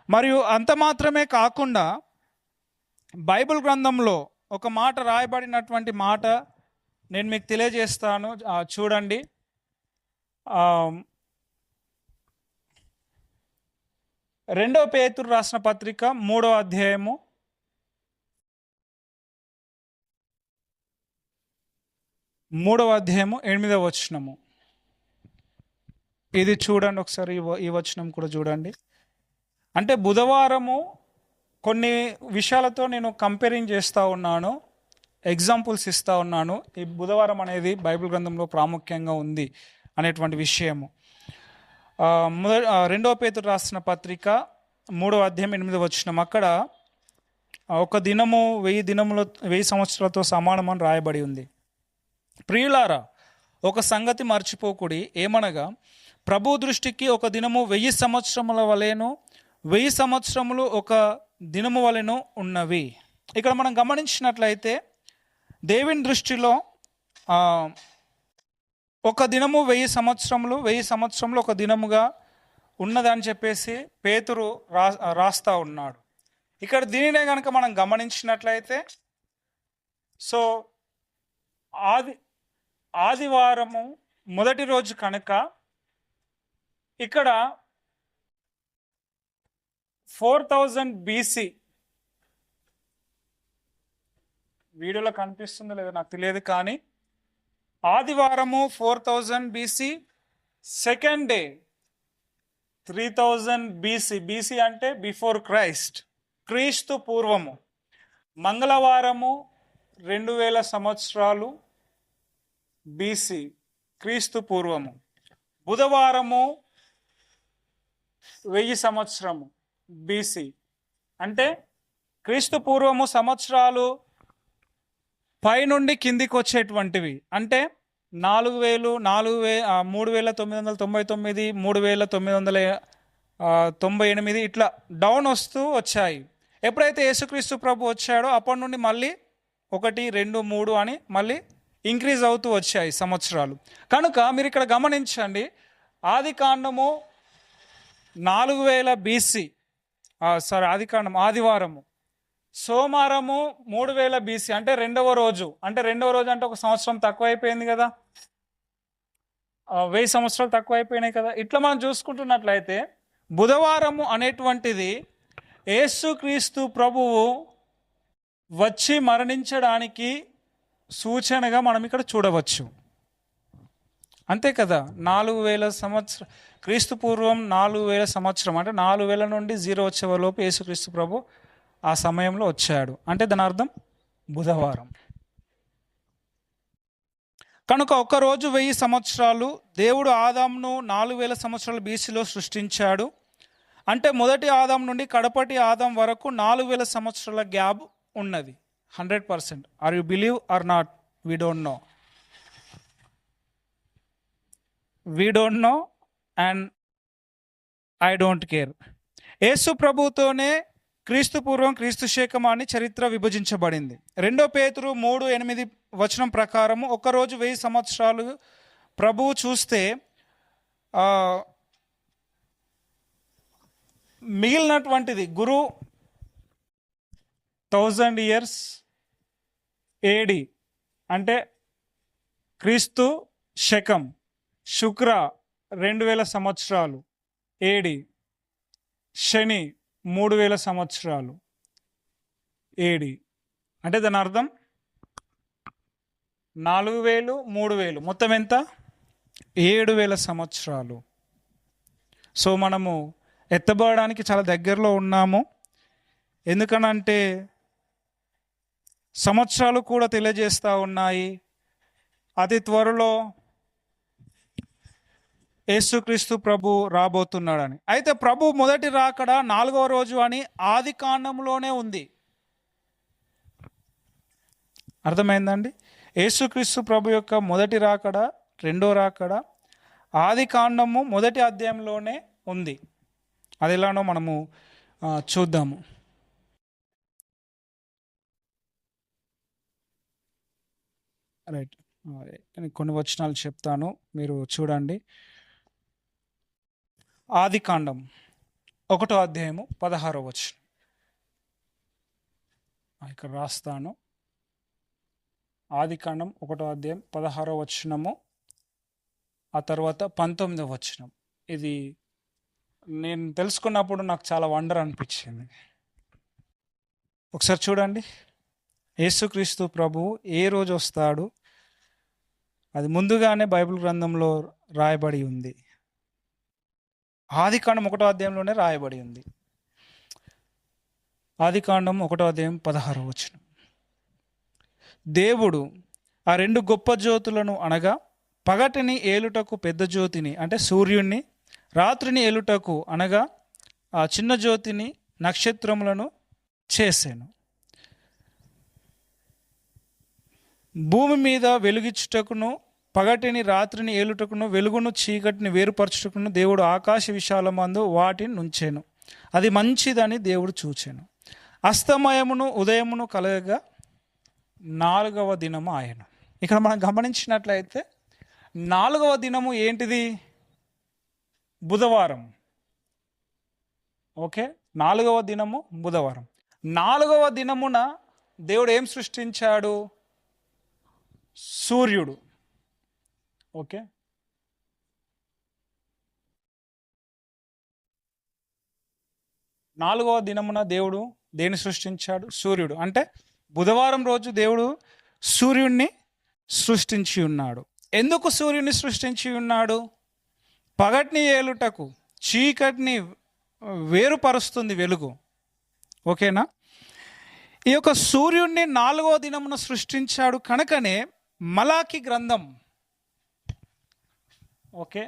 మరియు అంత మాత్రమే కాకుండా బైబిల్ గ్రంథంలో ఒక మాట రాయబడినటువంటి మాట నేను మీకు తెలియజేస్తాను, చూడండి. 2వ పేతురు రాసిన పత్రిక 3వ అధ్యాయము 8వ వచనము. ఇది చూడండి ఒకసారి, ఈ వచనం కూడా చూడండి. అంటే బుధవారము కొన్ని విషయాలతో నేను కంపేరింగ్ చేస్తూ ఉన్నాను, ఎగ్జాంపుల్స్ ఇస్తూ ఉన్నాను. ఈ బుధవారం అనేది బైబిల్ గ్రంథంలో ప్రాముఖ్యంగా ఉంది అనేటువంటి విషయము. 2వ పేతురు రాసిన పత్రిక 3వ అధ్యాయం 8వ వచనం. అక్కడ ఒక దినము 1000 సంవత్సరాలతో సమానమని రాయబడి ఉంది. ప్రియులారా, ఒక సంగతి మర్చిపోకుడి, ఏమనగా ప్రభు దృష్టికి ఒక దినము 1000 సంవత్సరముల వలెను, 1000 సంవత్సరములు ఒక దినము వలెను ఉన్నవి. ఇక్కడ మనం గమనించినట్లయితే దేవుని దృష్టిలో ఒక దినము 1000 సంవత్సరములు, 1000 సంవత్సరములు ఒక దినముగా ఉన్నదని చెప్పేసి పేతురు రాస్తా ఉన్నాడు. ఇక్కడ దీనినే కనుక మనం గమనించినట్లయితే సో ఆదివారము మొదటి రోజు కనుక ఇక్కడ 4000 BC, వీడియోలో కనిపిస్తుందో లేదో నాకు తెలియదు, కానీ ఆదివారము 4000 BC, second day 3000 BC. BC అంటే బిఫోర్ క్రైస్ట్, క్రీస్తు పూర్వము. మంగళవారము 2000 సంవత్సరాలు BC, క్రీస్తు పూర్వము. బుధవారము 1000 సంవత్సరము BC, అంటే క్రీస్తు పూర్వము సంవత్సరాలు పైనుండి కిందికి వచ్చేటువంటివి. అంటే 3999, 3998 ఇట్లా డౌన్ వస్తూ వచ్చాయి. ఎప్పుడైతే యేసుక్రీస్తు ప్రభు వచ్చాడో అప్పటి నుండి మళ్ళీ 1, 2, 3 అని మళ్ళీ ఇంక్రీజ్ అవుతూ వచ్చాయి సంవత్సరాలు. కనుక మీరు ఇక్కడ గమనించండి, ఆది కాండము 4000 BC, ఆదివారము, సోమవారము 3000 BC అంటే రెండవ రోజు. అంటే ఒక సంవత్సరం తక్కువ అయిపోయింది కదా, 1000 సంవత్సరాలు తక్కువ అయిపోయినాయి కదా. ఇట్లా మనం చూసుకుంటున్నట్లయితే బుధవారము అనేటువంటిది యేసుక్రీస్తు ప్రభువు వచ్చి మరణించడానికి సూచనగా మనం ఇక్కడ చూడవచ్చు. అంతే కదా, 4000 సంవత్సరం, క్రీస్తు పూర్వం 4000 సంవత్సరం అంటే 4000 నుండి 0 వచ్చేలోపు యేసుక్రీస్తు ప్రభు ఆ సమయంలో వచ్చాడు. అంటే దాని అర్థం బుధవారం. కనుక ఒక్కరోజు 1000 సంవత్సరాలు. దేవుడు ఆదామును 4000 సంవత్సరాల BCలో సృష్టించాడు. అంటే మొదటి ఆదాం నుండి కడపటి ఆదాం వరకు 4000 సంవత్సరాల గ్యాప్ ఉన్నది. 100%. Are you believe or not? We don't know, and I don't care. Yesu ప్రభుతోనే క్రీస్తు పూర్వం, క్రీస్తు శకం అని చరిత్ర విభజించబడింది. 2 పేతురు 3:8 ప్రకారము ఒకరోజు 1000 సంవత్సరాలు ప్రభువు చూస్తే మిగిలినటువంటిది గురు 1000 years AD అంటే క్రీస్తు శకం, శుక్ర 2000 సంవత్సరాలు AD, శని 3000 సంవత్సరాలు AD. అంటే దాని అర్థం 4000, 3000 మొత్తం ఎంత? 7000 సంవత్సరాలు. సో మనము ఎత్తబడడానికి చాలా దగ్గరలో ఉన్నాము. ఎందుకనంటే సంవత్సరాలు కూడా తెలియజేస్తూ ఉన్నాయి. అతి త్వరలో యేసుక్రీస్తు ప్రభు రాబోతున్నాడని. అయితే ప్రభు మొదటి రాకడ 4వ రోజు అని ఆది కాండంలోనే ఉంది. అర్థమైందండి? యేసుక్రీస్తు ప్రభు యొక్క మొదటి రాకడ, రెండో రాకడ ఆది కాండము 1వ అధ్యాయంలోనే ఉంది. అది ఎలానో మనము చూద్దాము. రైట్, కొన్ని వచనాలు చెప్తాను, మీరు చూడండి. ఆది కాండం 1వ అధ్యాయము 16వ వచనం ఇక్కడ రాస్తాను. ఆది కాండం 1వ అధ్యాయం 16వ వచనము, ఆ తర్వాత 19వ వచనం. ఇది నేను తెలుసుకున్నప్పుడు నాకు చాలా వండర్ అనిపించింది. ఒకసారి చూడండి, యేసుక్రీస్తు ప్రభువు ఏ రోజు వస్తాడు అది ముందుగానే బైబిల్ గ్రంథంలో రాయబడి ఉంది. ఆది కాండం 1వ అధ్యాయంలోనే రాయబడి ఉంది. ఆది కాండం 1వ అధ్యాయం 16వ వచనం. దేవుడు ఆ 2 గొప్ప జ్యోతులను అనగా పగటిని ఏలుటకు పెద్ద జ్యోతిని అంటే సూర్యుణ్ణి, రాత్రిని ఏలుటకు అనగా ఆ చిన్న జ్యోతిని, నక్షత్రములను చేశాను. భూమి మీద వెలుగిచ్చుటకును పగటిని రాత్రిని ఏలుటకును వెలుగును చీకటిని వేరుపరచుటకును దేవుడు ఆకాశ విశాలమందు వాటిని నుంచెను. అది మంచిదని దేవుడు చూచెను. అస్తమయమును ఉదయమును కలగగా 4వ దినము ఆయను. ఇక్కడ మనం గమనించినట్లయితే 4వ దినము ఏంటిది? బుధవారం. ఓకే, 4వ దినము బుధవారం. 4వ దినమున దేవుడు ఏం సృష్టించాడు? సూర్యుడు. ఓకే, నాలుగవ దినమున దేవుడు దేన్ని సృష్టించాడు? సూర్యుడు. అంటే బుధవారం రోజు దేవుడు సూర్యుడిని సృష్టించి ఉన్నాడు. ఎందుకు సూర్యుడిని సృష్టించి ఉన్నాడు? పగటిని ఏలుటకు, చీకటిని వేరుపరుస్తుంది వెలుగు. ఓకేనా? ఈ యొక్క సూర్యుడిని 4వ దినమున సృష్టించాడు కనుకనే మలాకి గ్రంథం, ఓకే,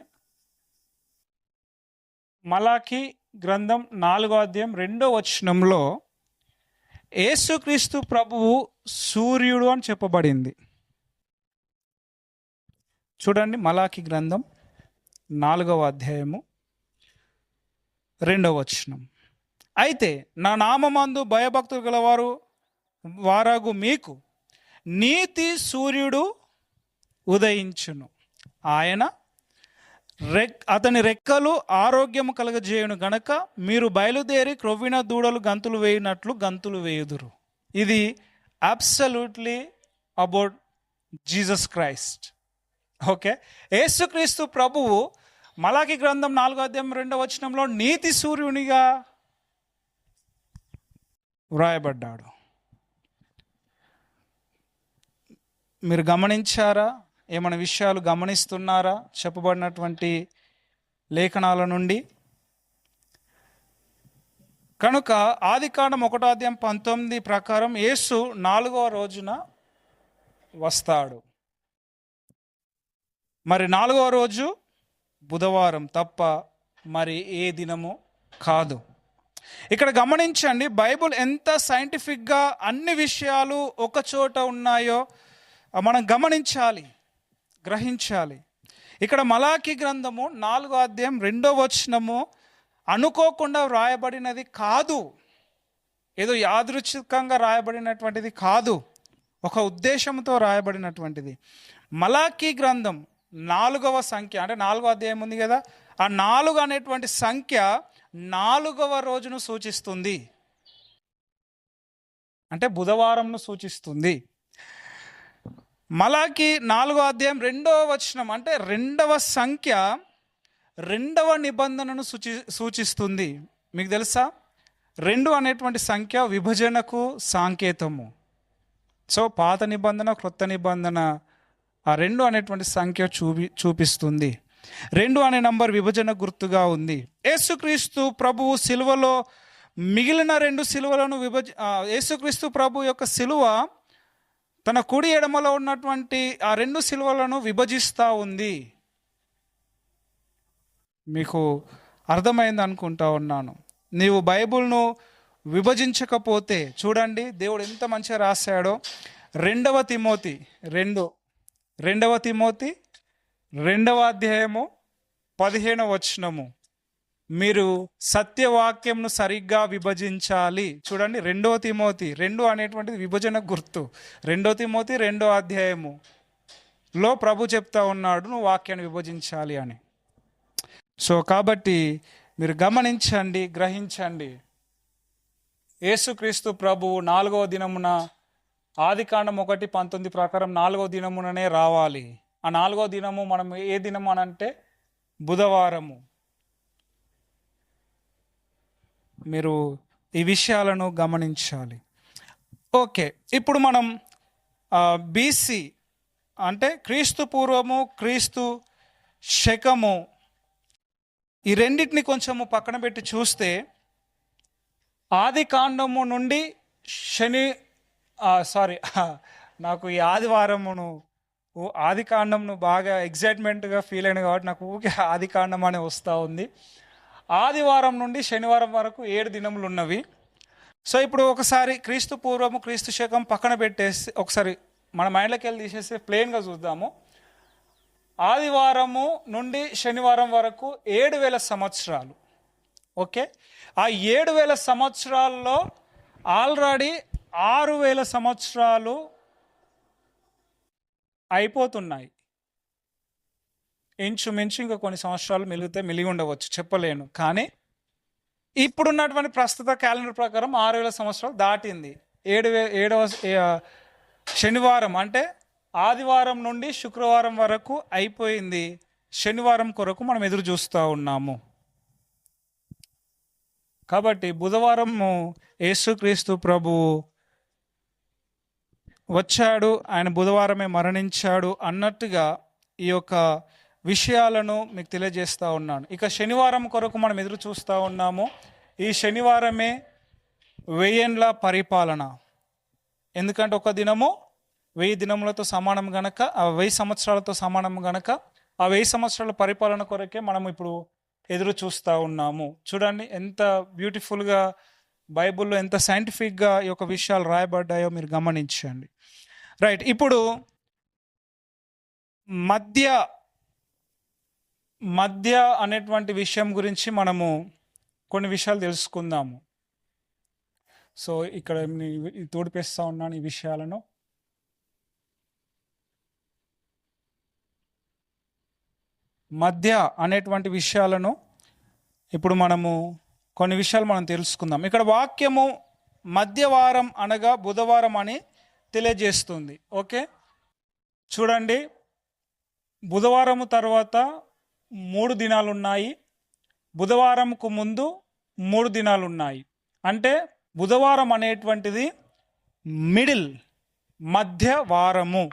మలాకి గ్రంథం 4వ అధ్యాయం 2వ వచనంలో యేసుక్రీస్తు ప్రభువు సూర్యుడు అని చెప్పబడింది. చూడండి, మలాకి గ్రంథం 4వ అధ్యాయము 2వ వచనం. అయితే నా నామమందు భయభక్తులు గలవారు వారగు మీకు నీతి సూర్యుడు ఉదయించును. ఆయన అతని రెక్కలు ఆరోగ్యము కలగజేయును గనక మీరు బయలుదేరి క్రొవ్విన దూడలు గంతులు వేయినట్లు గంతులు వేయుదురు. ఇది absolutely about Jesus Christ. Okay, యేసుక్రీస్తు ప్రభువు మలాకి గ్రంథం 4వ అధ్యాయం 2వ వచనంలో నీతి సూర్యునిగా వ్రాయబడ్డాడు. మీరు గమనించారా? ఏమైనా విషయాలు గమనిస్తున్నారా చెప్పబడినటువంటి లేఖనాల నుండి? కనుక ఆదికాండం 1వ అధ్యాయం 19 ప్రకారం యేసు 4వ రోజున వస్తాడు. మరి 4వ రోజు బుధవారం తప్ప మరి ఏ దినము కాదు. ఇక్కడ గమనించండి, బైబుల్ ఎంత సైంటిఫిక్గా అన్ని విషయాలు ఒక చోట ఉన్నాయో మనం గమనించాలి, గ్రహించాలి. ఇక్కడ మలాకి గ్రంథము 4వ అధ్యాయం 2వ వచనము అనుకోకుండా వ్రాయబడినది కాదు, ఏదో యాదృచ్ఛికంగా రాయబడినటువంటిది కాదు, ఒక ఉద్దేశంతో రాయబడినటువంటిది. మలాకి గ్రంథం 4వ సంఖ్య, అంటే 4వ అధ్యాయం ఉంది కదా, ఆ 4 అనేటువంటి సంఖ్య 4వ రోజును సూచిస్తుంది, అంటే బుధవారంను సూచిస్తుంది. మలాకి 4వ అధ్యాయం 2వ వచనం అంటే 2వ సంఖ్య 2వ నిబంధనను సూచిస్తుంది. మీకు తెలుసా, 2 అనేటువంటి సంఖ్య విభజనకు సాంకేతము. సో పాత నిబంధన, క్రొత్త నిబంధన, ఆ 2 అనేటువంటి సంఖ్య చూపిస్తుంది. 2 అనే నంబర్ విభజన గుర్తుగా ఉంది. యేసుక్రీస్తు ప్రభువు సిలువలో మిగిలిన 2 సిలువలను యేసుక్రీస్తు ప్రభు యొక్క సిలువ తన కుడి ఎడమలో ఉన్నటువంటి ఆ 2 సిలువలను విభజిస్తూ ఉంది. మీకు అర్థమైంది అనుకుంటా ఉన్నాను. నీవు బైబుల్ను విభజించకపోతే చూడండి, దేవుడు ఎంత మంచిగా రాశాడో. 2వ తిమోతి 2వ అధ్యాయము 15వ వచనము, మీరు సత్యవాక్యంను సరిగ్గా విభజించాలి. చూడండి, 2వ తిమోతి 2 అనేటువంటిది విభజన గుర్తు. 2వ తిమోతి 2వ అధ్యాయములో ప్రభు చెప్తా ఉన్నాడు, నువ్వు వాక్యాన్ని విభజించాలి అని. సో కాబట్టి మీరు గమనించండి, గ్రహించండి. యేసుక్రీస్తు ప్రభువు 4వ దినమున ఆదికాండం 1:19 ప్రకారం 4వ దినముననే రావాలి. ఆ 4వ దినము మనం ఏ దినము అనంటే బుధవారము. మీరు ఈ విషయాలను గమనించాలి. ఓకే, ఇప్పుడు మనం బీసీ అంటే క్రీస్తు పూర్వము, క్రీస్తు శకము, ఈ రెండింటిని కొంచెము పక్కన పెట్టి చూస్తే ఆది కాండము నుండి నాకు ఈ ఆది కాండంను బాగా ఎగ్జైట్మెంట్గా ఫీల్ అయిన కాబట్టి నాకు ఊకే ఆది కాండం అనే వస్తూ ఉంది. ఆదివారం నుండి శనివారం వరకు 7 దినములు ఉన్నవి. సో ఇప్పుడు ఒకసారి క్రీస్తు పూర్వము, క్రీస్తు శకం పక్కన పెట్టేసి ఒకసారి మన మైండ్లోకి వెళ్ళి తీసేసి ప్లెయిన్గా చూద్దాము. ఆదివారము నుండి శనివారం వరకు 7,000 సంవత్సరాలు. ఓకే, ఆ 7,000 సంవత్సరాల్లో ఆల్రెడీ 6,000 సంవత్సరాలు అయిపోతున్నాయి. ఇంచుమించు ఇంకా కొన్ని సంవత్సరాలు మిలిగి ఉండవచ్చు, చెప్పలేను. కానీ ఇప్పుడున్నటువంటి ప్రస్తుత క్యాలెండర్ ప్రకారం 6,000 సంవత్సరాలు దాటింది. 7వ శనివారం అంటే ఆదివారం నుండి శుక్రవారం వరకు అయిపోయింది. శనివారం కొరకు మనం ఎదురు చూస్తూ ఉన్నాము. కాబట్టి బుధవారము యేసుక్రీస్తు ప్రభువు వచ్చాడు, ఆయన బుధవారమే మరణించాడు అన్నట్టుగా ఈ యొక్క విషయాలను మీకు తెలియజేస్తూ ఉన్నాను. ఇక శనివారం కొరకు మనం ఎదురు చూస్తూ ఉన్నాము. ఈ శనివారమే 1000 ఏండ్ల పరిపాలన. ఎందుకంటే ఒక దినము 1000 దినములతో సమానం గనక, ఆ 1000 సంవత్సరాలతో సమానం గనక, ఆ 1000 సంవత్సరాల పరిపాలన కొరకే మనం ఇప్పుడు ఎదురు చూస్తూ ఉన్నాము. చూడండి ఎంత బ్యూటిఫుల్గా బైబిల్లో ఎంత సైంటిఫిక్గా ఈ యొక్క విషయాలు రాయబడ్డాయో మీరు గమనించండి. రైట్, ఇప్పుడు మధ్య అనేటువంటి విషయం గురించి మనము కొన్ని విషయాలు తెలుసుకుందాము. సో ఇక్కడ తోడిపేస్తూ ఉన్నాను ఈ విషయాలను. మధ్య అనేటువంటి విషయాలను ఇప్పుడు మనము కొన్ని విషయాలు మనం తెలుసుకుందాం. ఇక్కడ వాక్యము మధ్యవారం అనగా బుధవారం అని తెలియజేస్తుంది. ఓకే, చూడండి, బుధవారము తర్వాత 3 దినాలు ఉన్నాయి, బుధవారంకు ముందు 3 దినాలు ఉన్నాయి. అంటే బుధవారం అనేటువంటిది మధ్య వారము.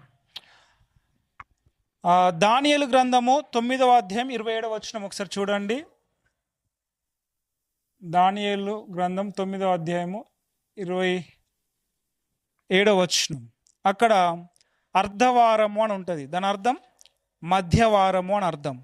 దానియేలు గ్రంథము 9వ అధ్యాయం 27వ వచనం ఒకసారి చూడండి. దానియేలు గ్రంథం 9వ అధ్యాయము 27వ వచనం. అక్కడ అర్ధవారము అని ఉంటుంది, దాని అర్థం మధ్యవారము అని అర్థం.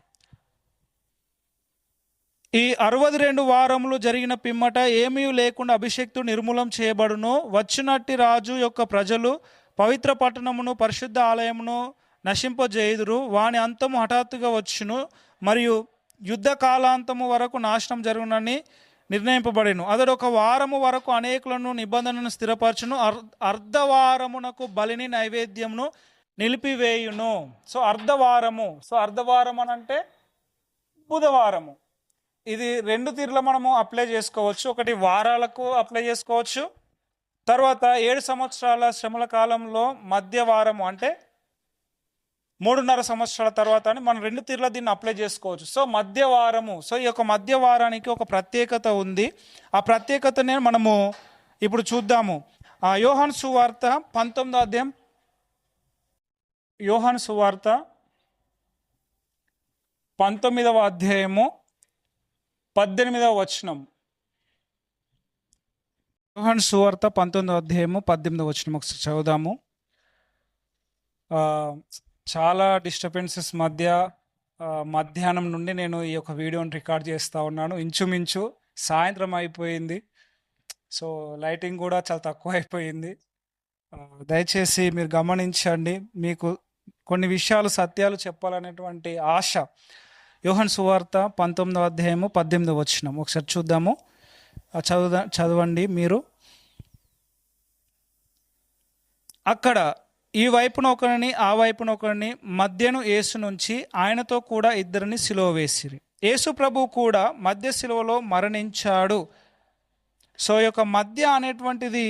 ఈ 62 వారములు జరిగిన పిమ్మట ఏమీ లేకుండా అభిషేక్తుడు నిర్మూలం చేయబడును. వచ్చినట్టి రాజు యొక్క ప్రజలు పవిత్ర పట్టణమును పరిశుద్ధ ఆలయమును నశింపజేయుదురు. వాని అంతము హఠాత్తుగా వచ్చును, మరియు యుద్ధ కాలాంతము వరకు నాశనం జరుగునని నిర్ణయింపబడెను. అతడు 1 వారము వరకు అనేకులను నిబంధనను స్థిరపరచును. అర్ధవారమునకు బలిని నైవేద్యమును నిలిపివేయును. సో అర్ధవారం అని అంటే బుధవారము. ఇది 2 తీరులో మనము అప్లై చేసుకోవచ్చు. ఒకటి వారాలకు అప్లై చేసుకోవచ్చు, తర్వాత 7 సంవత్సరాల శ్రమల కాలంలో మధ్యవారము అంటే 3.5 సంవత్సరాల తర్వాత అని మనం 2 తీరులో దీన్ని అప్లై చేసుకోవచ్చు. సో మధ్యవారము. సో ఈ యొక్క మధ్యవారానికి ఒక ప్రత్యేకత ఉంది. ఆ ప్రత్యేకతనే మనము ఇప్పుడు చూద్దాము. యోహాను సువార్త 19వ అధ్యాయం, యోహాను సువార్త 19వ అధ్యాయము 18వ వచనం. యోహాను సువార్త 19వ అధ్యాయము 18వ వచనం ఒకసారి చదువుదాము. చాలా డిస్టర్బెన్సెస్ మధ్య మధ్యాహ్నం నుండి నేను ఈ యొక్క వీడియోని రికార్డ్ చేస్తూ ఉన్నాను. ఇంచుమించు సాయంత్రం అయిపోయింది. సో లైటింగ్ కూడా చాలా తక్కువ అయిపోయింది. దయచేసి మీరు గమనించండి, మీకు కొన్ని విషయాలు సత్యాలు చెప్పాలనేటువంటి ఆశ. యోహాను సువార్త 19వ అధ్యాయము 18వ వచనం ఒకసారి చూద్దాము. చదవండి మీరు. అక్కడ ఈ వైపున ఒకరిని ఆ వైపున ఒకరిని మధ్యను యేసు నుంచి ఆయనతో కూడా 2 సిలువ వేసిరి. యేసు ప్రభువు కూడా మధ్య సిలువలో మరణించాడు. సో ఈ యొక్క మధ్య అనేటువంటిది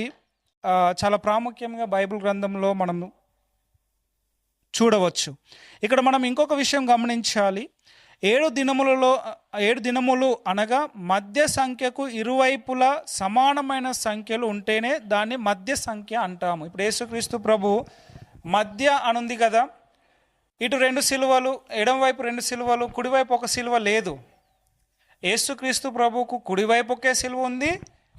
చాలా ప్రాముఖ్యంగా బైబిల్ గ్రంథంలో మనం చూడవచ్చు. ఇక్కడ మనం ఇంకొక విషయం గమనించాలి. 7 దినములు అనగా మధ్య సంఖ్యకు ఇరువైపులా సమానమైన సంఖ్యలు ఉంటేనే దాన్ని మధ్య సంఖ్య అంటాము. ఇప్పుడు యేసుక్రీస్తు ప్రభు మధ్య అనుంది కదా, ఇటు 2 సిలువలు, ఎడమవైపు 2 సిలువలు, కుడివైపు 1 సిలువ లేదు. యేసుక్రీస్తు ప్రభువుకు కుడివైపు ఒకే సిలువ ఉంది,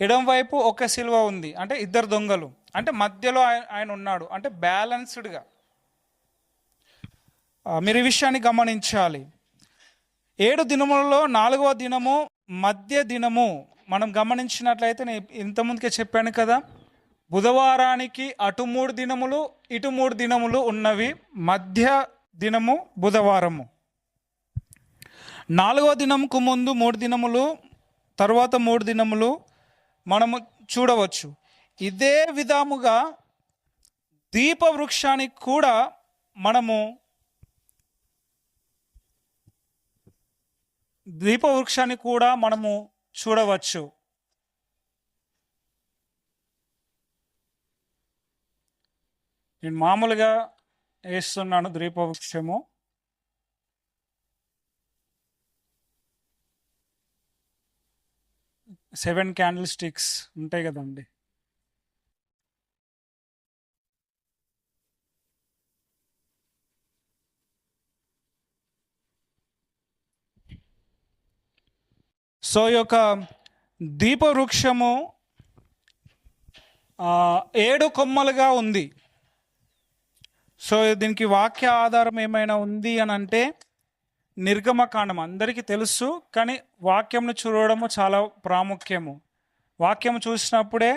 ఎడమవైపు 1 సిలువ ఉంది. అంటే 2 దొంగలు, అంటే మధ్యలో ఆయన ఉన్నాడు, అంటే బ్యాలెన్స్డ్గా. మీరు ఈ విషయాన్ని గమనించాలి. 7 దినములలో 4వ దినము మధ్య దినము. మనం గమనించినట్లయితే నేను ఇంతకుముందుకే చెప్పాను కదా, బుధవారానికి అటు 3 దినములు ఇటు 3 దినములు ఉన్నవి. మధ్య దినము బుధవారము. 4వ దినంకు ముందు 3 దినములు, తర్వాత 3 దినములు మనము చూడవచ్చు. ఇదే విధముగా దీపవృక్షానికి కూడా మనము చూడవచ్చు. నేను మామూలుగా వేస్తున్నాను దీపవృక్షము. సెవెన్ క్యాండిల్ స్టిక్స్ ఉంటాయి కదండి. సో ఈ యొక్క దీపవృక్షము 7 కొమ్మలుగా ఉంది. సో దీనికి వాక్య ఆధారం ఏమైనా ఉంది అని అంటే నిర్గమకాండం అందరికీ తెలుసు, కానీ వాక్యంను చూడడము చాలా ప్రాముఖ్యము. వాక్యం చూసినప్పుడే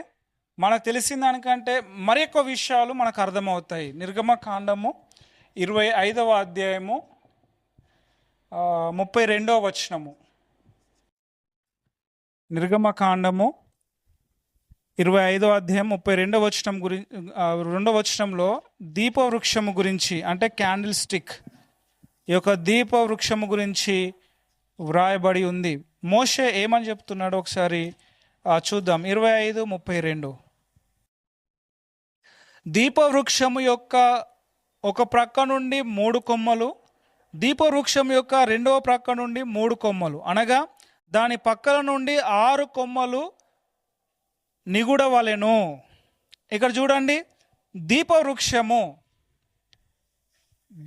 మనకు తెలిసిన దానికంటే మరి ఎక్కువ విషయాలు మనకు అర్థమవుతాయి. నిర్గమకాండము 25వ అధ్యాయము 32వ వచనము. నిర్గమకాండము 25వ అధ్యాయం 32వ వచనం గురించి, 2వ వచనంలో దీపవృక్షము గురించి అంటే క్యాండిల్ స్టిక్, ఈ యొక్క దీపవృక్షము గురించి వ్రాయబడి ఉంది. మోషే ఏమని చెప్తున్నాడు ఒకసారి చూద్దాం. 25:32. దీపవృక్షము యొక్క ఒక ప్రక్క నుండి 3 కొమ్మలు, దీపవృక్షం యొక్క 2వ ప్రక్క నుండి 3 కొమ్మలు, అనగా దాని పక్కల నుండి 6 కొమ్మలు నిగుడవలెను. ఇక్కడ చూడండి,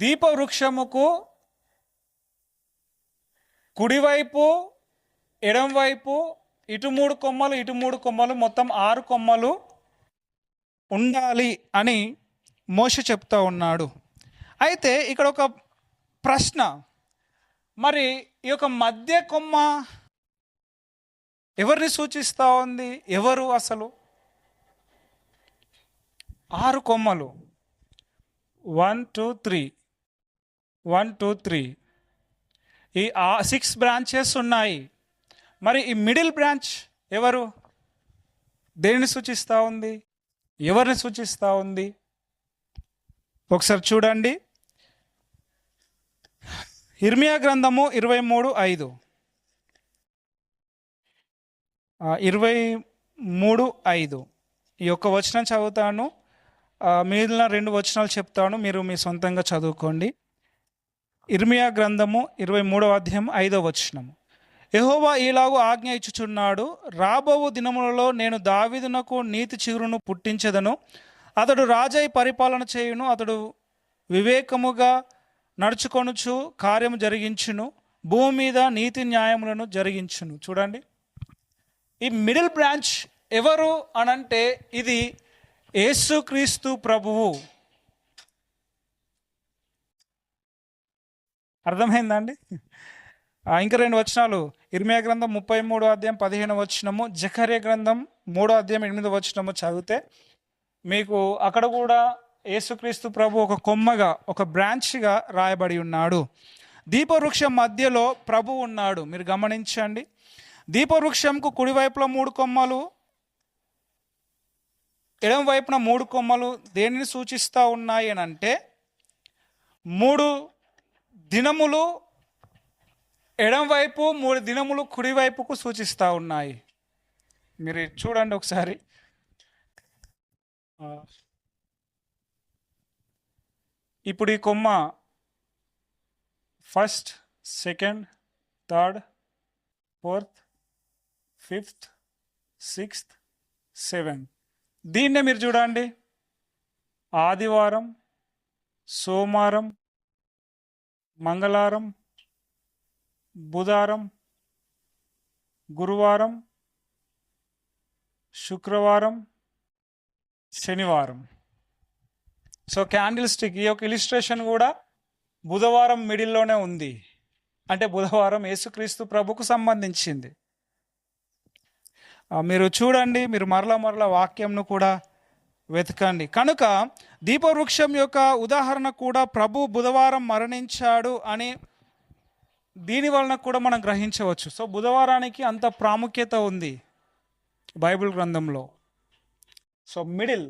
దీపవృక్షముకు కుడివైపు ఎడంవైపు ఇటు 3 కొమ్మలు, ఇటు 3 కొమ్మలు, మొత్తం 6 కొమ్మలు ఉండాలి అని మోషే చెప్తా ఉన్నాడు. అయితే ఇక్కడ ఒక ప్రశ్న, మరి ఈ యొక్క మధ్య కొమ్మ ఎవరిని సూచిస్తూ ఉంది? ఎవరు అసలు? 6 కొమ్మలు, 1 2 3, 1 2 3, ఈ 6 బ్రాంచెస్ ఉన్నాయి. మరి ఈ మిడిల్ బ్రాంచ్ ఎవరు? దేనిని సూచిస్తూ ఉంది? ఎవరిని సూచిస్తూ ఉంది? ఒకసారి చూడండి. ఇర్మియా గ్రంథము 23:5, 23:5 ఈ యొక్క వచనం చదువుతాను. మిగిలిన 2 వచనాలు చెప్తాను, మీరు మీ సొంతంగా చదువుకోండి. ఇర్మియా గ్రంథము 23వ అధ్యాయం 5వ వచనము. యెహోవా ఈలాగు ఆజ్ఞ ఇచ్చుచున్నాడు, రాబోవు దినములలో నేను దావీదునకు నీతి చిగురును పుట్టించెదను, అతడు రాజై పరిపాలన చేయును, అతడు వివేకముగా నడుచుకొనుచు కార్యము జరిగించును, భూమి మీద నీతి న్యాయములను జరిగించును. చూడండి, ఈ మిడిల్ బ్రాంచ్ ఎవరు అనంటే ఇది యేసుక్రీస్తు ప్రభువు. అర్థమైందండి? ఇంకా 2 వచనాలు. ఇర్మియా గ్రంథం 33వ అధ్యాయం 15వ వచనము, జకర్యా గ్రంథం 3వ అధ్యాయం 8వ వచనము చదివితే మీకు అక్కడ కూడా యేసుక్రీస్తు ప్రభు ఒక కొమ్మగా, ఒక బ్రాంచ్గా రాయబడి ఉన్నాడు. దీపవృక్షం మధ్యలో ప్రభు ఉన్నాడు. మీరు గమనించండి, దీపవృక్షంకు కుడివైపులో 3 కొమ్మలు, ఎడమ వైపున 3 కొమ్మలు దేనిని సూచిస్తూ ఉన్నాయి అని అంటే 3 దినములు ఎడమవైపు, 3 దినములు కుడివైపుకు సూచిస్తూ ఉన్నాయి. మీరు చూడండి ఒకసారి. ఇప్పుడు ఈ కొమ్మ 1st, 2nd, 3rd, 4th, 5th, 6th, 7th. దీన్నే మీరు చూడండి, ఆదివారం, సోమవారం, మంగళవారం, బుధవారం, గురువారం, శుక్రవారం, శనివారం. సో క్యాండిల్ స్టిక్ ఈ యొక్క ఇలిస్ట్రేషన్ కూడా బుధవారం మిడిల్లోనే ఉంది. అంటే బుధవారం యేసుక్రీస్తు ప్రభుకు సంబంధించింది. మీరు చూడండి, మీరు మరలా వాక్యంను కూడా వెతకండి. కనుక దీపవృక్షం యొక్క ఉదాహరణ కూడా ప్రభు బుధవారం మరణించాడు అని దీని వలన కూడా మనం గ్రహించవచ్చు. సో బుధవారానికి అంత ప్రాముఖ్యత ఉంది బైబిల్ గ్రంథంలో. సో మిడిల్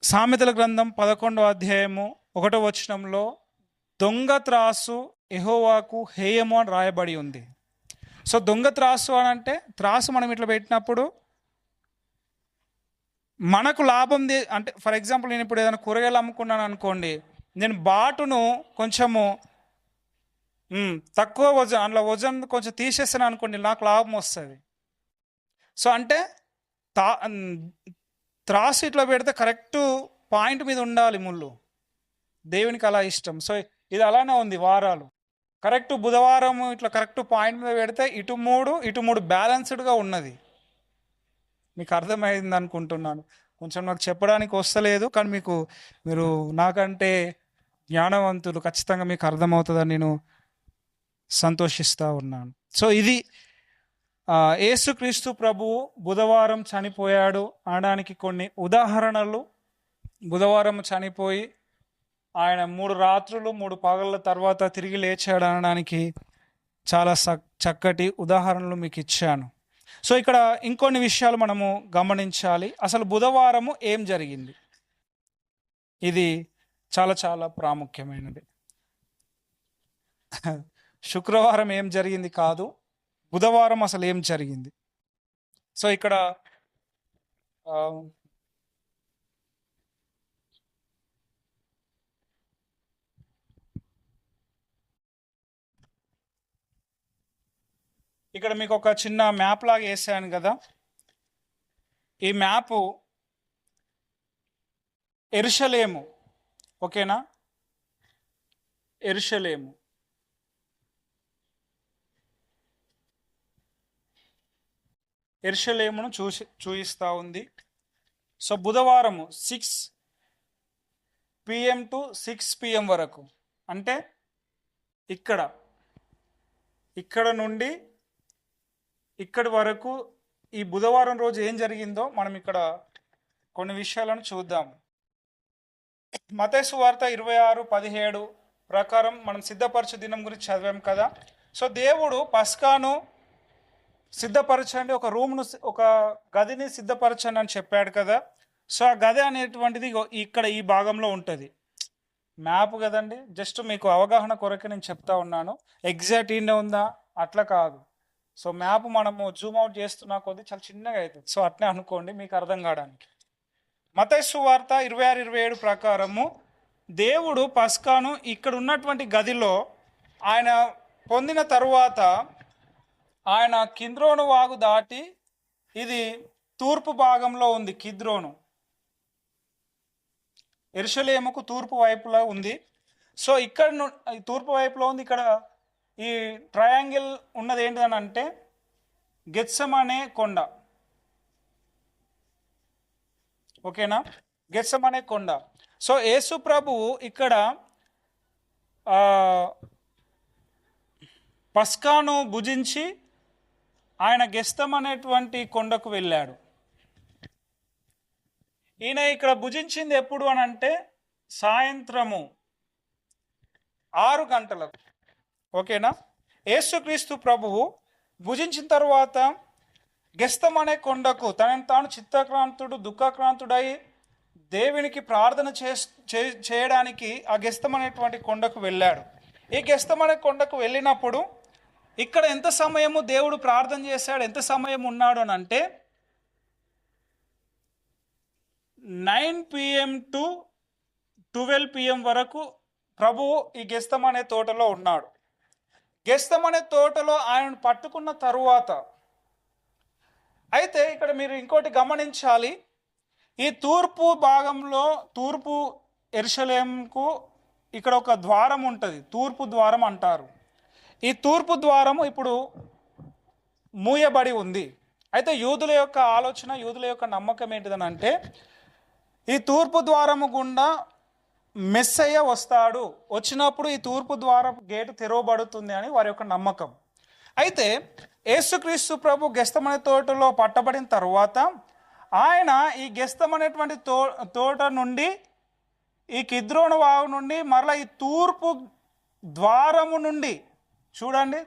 సామెతల గ్రంథం 11వ అధ్యాయము 1వ వచనంలో దొంగ త్రాసు యెహోవాకు హేయము అని రాయబడి ఉంది. సో దొంగ త్రాసు అని అంటే త్రాసు మనం ఇట్లా పెట్టినప్పుడు మనకు లాభం అంటే ఫర్ ఎగ్జాంపుల్ నేను ఇప్పుడు ఏదైనా కూరగాయలు అమ్ముకున్నాను అనుకోండి, నేను బాటును కొంచెము తక్కువ వజన్ అందులో వజన్ కొంచెం తీసేస్తాను అనుకోండి, నాకు లాభం వస్తుంది. సో అంటే త్రాసు ఇట్లా పెడితే కరెక్ట్ పాయింట్ మీద ఉండాలి ముళ్ళు. దేవునికి అలా ఇష్టం. సో ఇది అలానే ఉంది. వారాలు కరెక్ట్ బుధవారం ఇట్లా కరెక్ట్ పాయింట్ మీద పెడితే ఇటు మూడు బ్యాలెన్స్డ్గా ఉన్నది. మీకు అర్థమైంది అనుకుంటున్నాను. కొంచెం నాకు చెప్పడానికి వస్తలేదు, కానీ మీరు నాకంటే జ్ఞానవంతులు, ఖచ్చితంగా మీకు అర్థమవుతుందని నేను సంతోషిస్తూ ఉన్నాను. సో ఇది యేసుక్రీస్తు ప్రభువు బుధవారం చనిపోయాడు అనడానికి కొన్ని ఉదాహరణలు. బుధవారం చనిపోయి ఆయన 3 రాత్రులు 3 పగళ్ళ తర్వాత తిరిగి లేచాడు అనడానికి చాలా చక్కటి ఉదాహరణలు మీకు ఇచ్చాను. సో ఇక్కడ ఇంకొన్ని విషయాలు మనము గమనించాలి. అసలు బుధవారము ఏం జరిగింది, ఇది చాలా చాలా ప్రాముఖ్యమైనది. శుక్రవారం ఏం జరిగింది కాదు, బుధవారం అసలు ఏం జరిగింది. సో ఇక్కడ మీకు ఒక చిన్న మ్యాప్ లాగా వేసాను కదా. ఈ మ్యాపు యెరూషలేము, ఓకేనా, యెరూషలేమును చూయిస్తూ ఉంది. సో బుధవారము 6 PM to 6 PM వరకు, అంటే ఇక్కడ నుండి ఇక్కడి వరకు ఈ బుధవారం రోజు ఏం జరిగిందో మనం ఇక్కడ కొన్ని విషయాలను చూద్దాం. మత్తయి సువార్త 26:17 ప్రకారం మనం సిద్ధపరచు దినం గురించి చదివాం కదా. సో దేవుడు పస్కాను సిద్ధపరచండి, ఒక గదిని సిద్ధపరచండి అని చెప్పాడు కదా. సో ఆ గది అనేటువంటిది ఇక్కడ ఈ భాగంలో ఉంటుంది. మ్యాప్ కదండి, జస్ట్ మీకు అవగాహన కొరకు నేను చెప్తా ఉన్నాను. ఎగ్జాక్ట్ ఈయన ఉందా అట్లా కాదు. సో మ్యాప్ మనము జూమ్ అవుట్ చేస్తున్నా కొద్దీ చాలా చిన్నగా అవుతుంది. సో అట్నే అనుకోండి మీకు అర్థం కావడానికి. మత్తయి సువార్త 26:27 ప్రకారము దేవుడు పస్కాను ఇక్కడ ఉన్నటువంటి గదిలో ఆయన పొందిన తరువాత ఆయన కిద్రోను వాగు దాటి, ఇది తూర్పు భాగంలో ఉంది. కిద్రోను యెరూషలేముకు తూర్పు వైపులో ఉంది. సో ఇక్కడ తూర్పు వైపులో ఉంది. ఇక్కడ ఈ ట్రయాంగిల్ ఉన్నది ఏంటిదని అంటే గెత్సెమనే కొండ, ఓకేనా, గెత్సెమనే కొండ. సో యేసు ప్రభువు ఇక్కడ పస్కాను భుజించి ఆయన గెత్సెమనేటువంటి కొండకు వెళ్ళాడు. ఈయన ఇక్కడ భుజించింది ఎప్పుడు అని అంటే సాయంత్రము 6 గంటలకు, ఓకేనా. యేసుక్రీస్తు ప్రభువు భుజించిన తర్వాత గెత్సెమనే కొండకు తనను తాను చిత్తక్రాంతుడు దుఃఖక్రాంతుడై దేవునికి ప్రార్థన చేయడానికి ఆ గెత్సెమనేటువంటి కొండకు వెళ్ళాడు. ఈ గెత్సెమనే కొండకు వెళ్ళినప్పుడు ఇక్కడ ఎంత సమయము దేవుడు ప్రార్థన చేశాడు, ఎంత సమయం ఉన్నాడు అని అంటే 9 PM to 12 PM వరకు ప్రభువు ఈ గెత్సెమనే తోటలో ఉన్నాడు. గెత్సెమనే తోటలో ఆయనను పట్టుకున్న తరువాత, అయితే ఇక్కడ మీరు ఇంకోటి గమనించాలి. ఈ తూర్పు భాగంలో, తూర్పు యెరూషలేముకు ఇక్కడ ఒక ద్వారం ఉంటుంది, తూర్పు ద్వారం అంటారు. ఈ తూర్పు ద్వారము ఇప్పుడు మూయబడి ఉంది. అయితే యూదుల యొక్క ఆలోచన, యూదుల యొక్క నమ్మకం ఏంటిదని అంటే ఈ తూర్పు ద్వారము గుండా మెస్సయ్య వస్తాడు, వచ్చినప్పుడు ఈ తూర్పు ద్వారం గేటు తెరవబడుతుంది అని వారి యొక్క నమ్మకం. అయితే యేసుక్రీస్తు ప్రభు గెస్తమనే తోటలో పట్టబడిన తర్వాత ఆయన ఈ గెస్తమనేటువంటి తోట నుండి ఈ కిద్రోను వాగు నుండి మరలా ఈ తూర్పు ద్వారము నుండి, చూడండి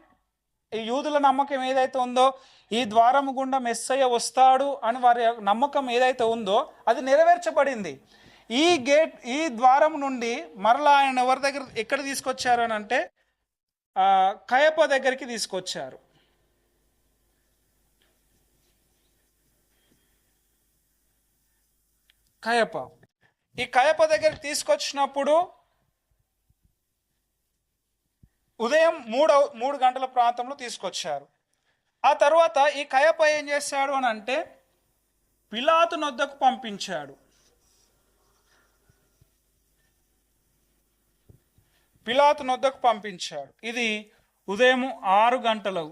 ఈ యూదుల నమ్మకం ఏదైతే ఉందో ఈ ద్వారము గుండా మెస్సయ్య వస్తాడు అని వారి నమ్మకం ఏదైతే ఉందో అది నెరవేర్చబడింది. ఈ ద్వారం నుండి మరలా ఆయన ఎవరి దగ్గర ఎక్కడ తీసుకొచ్చారు అని అంటే కయప దగ్గరికి తీసుకొచ్చారు. ఈ కయప దగ్గరికి తీసుకొచ్చినప్పుడు ఉదయం 3 గంటల ప్రాంతంలో తీసుకొచ్చారు. ఆ తర్వాత ఈ కయప ఏం చేశాడు అని అంటే పిలాతు నొద్దకు పంపించాడు. ఇది ఉదయం 6 గంటలు.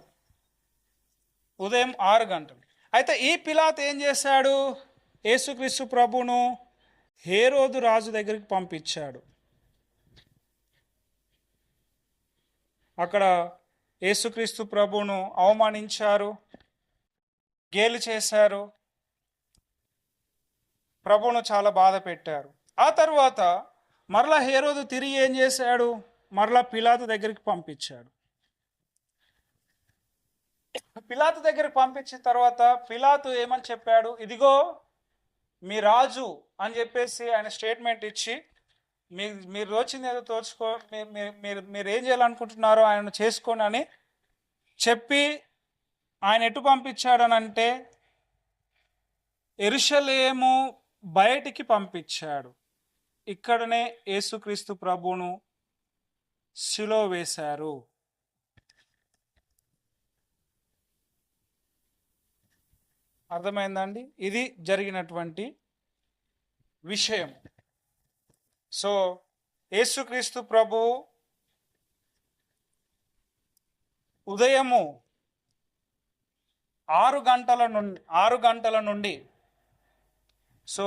అయితే ఈ పిలాతు ఏం చేశాడు? యేసుక్రీస్తు ప్రభును హేరోదు రాజు దగ్గరికి పంపించాడు. అక్కడ యేసుక్రీస్తు ప్రభును అవమానించారు, గేలి చేశారు, ప్రభును చాలా బాధ పెట్టారు. ఆ తర్వాత మరలా హేరోదు తిరిగి ఏం చేశాడు? మరలా పిలాతు దగ్గరికి పంపించాడు. పిలాతు దగ్గరికి పంపించిన తర్వాత పిలాతు ఏమని చెప్పాడు? ఇదిగో మీ రాజు అని చెప్పేసి ఆయన స్టేట్మెంట్ ఇచ్చి మీరు వచ్చింది ఏదో తోచుకో, మీరు ఏం చేయాలనుకుంటున్నారో ఆయన చేసుకోండి అని చెప్పి ఆయన ఎటు పంపించాడనంటే యెరూషలేము బయటికి పంపించాడు. ఇక్కడనే యేసుక్రీస్తు ప్రభువును శిలువ వేశారు. అర్థమైందండి? ఇది జరిగినటువంటి విషయం. సో యేసుక్రీస్తు ప్రభు ఉదయము 6 గంటల నుండి సో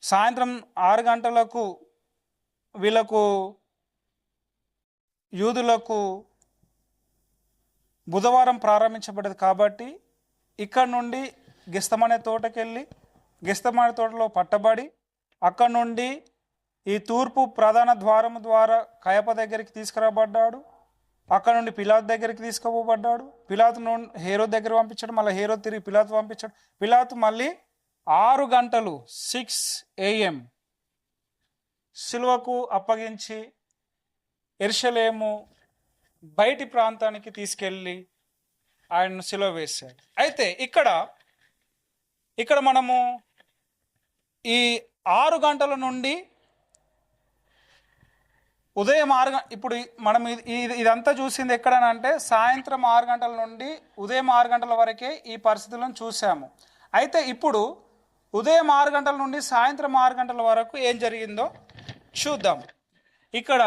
సాయంత్రం 6 గంటలకు వీళ్ళకు యూదులకు బుధవారం ప్రారంభించబడ్డది కాబట్టి ఇక్కడ నుండి గెస్తమనే తోటకెళ్ళి గెస్తమనే తోటలో పట్టబడి అక్కడ నుండి ఈ తూర్పు ప్రధాన ద్వారము ద్వారా కయప దగ్గరికి తీసుకురాబడ్డాడు. అక్కడ నుండి పిలాతు దగ్గరికి తీసుకుపోబడ్డాడు. పిలాతు నుండి హేరోదు దగ్గర పంపించాడు. మళ్ళీ హేరోదు తిరిగి పిలాతు పంపించాడు. పిలాతు మళ్ళీ 6 గంటలు 6 AM సిలువకు అప్పగించి యెరూషలేము బయటి ప్రాంతానికి తీసుకెళ్ళి ఆయనను సిలువ వేశాడు. అయితే ఇక్కడ మనము ఈ 6 గంటల నుండి ఉదయం 6 ఇప్పుడు మనం ఇదంతా చూసింది ఎక్కడనంటే సాయంత్రం 6 గంటల నుండి ఉదయం 6 గంటల వరకే ఈ పరిస్థితులను చూసాము. అయితే ఇప్పుడు ఉదయం 6 గంటల నుండి సాయంత్రం 6 గంటల వరకు ఏం జరిగిందో చూద్దాం. ఇక్కడ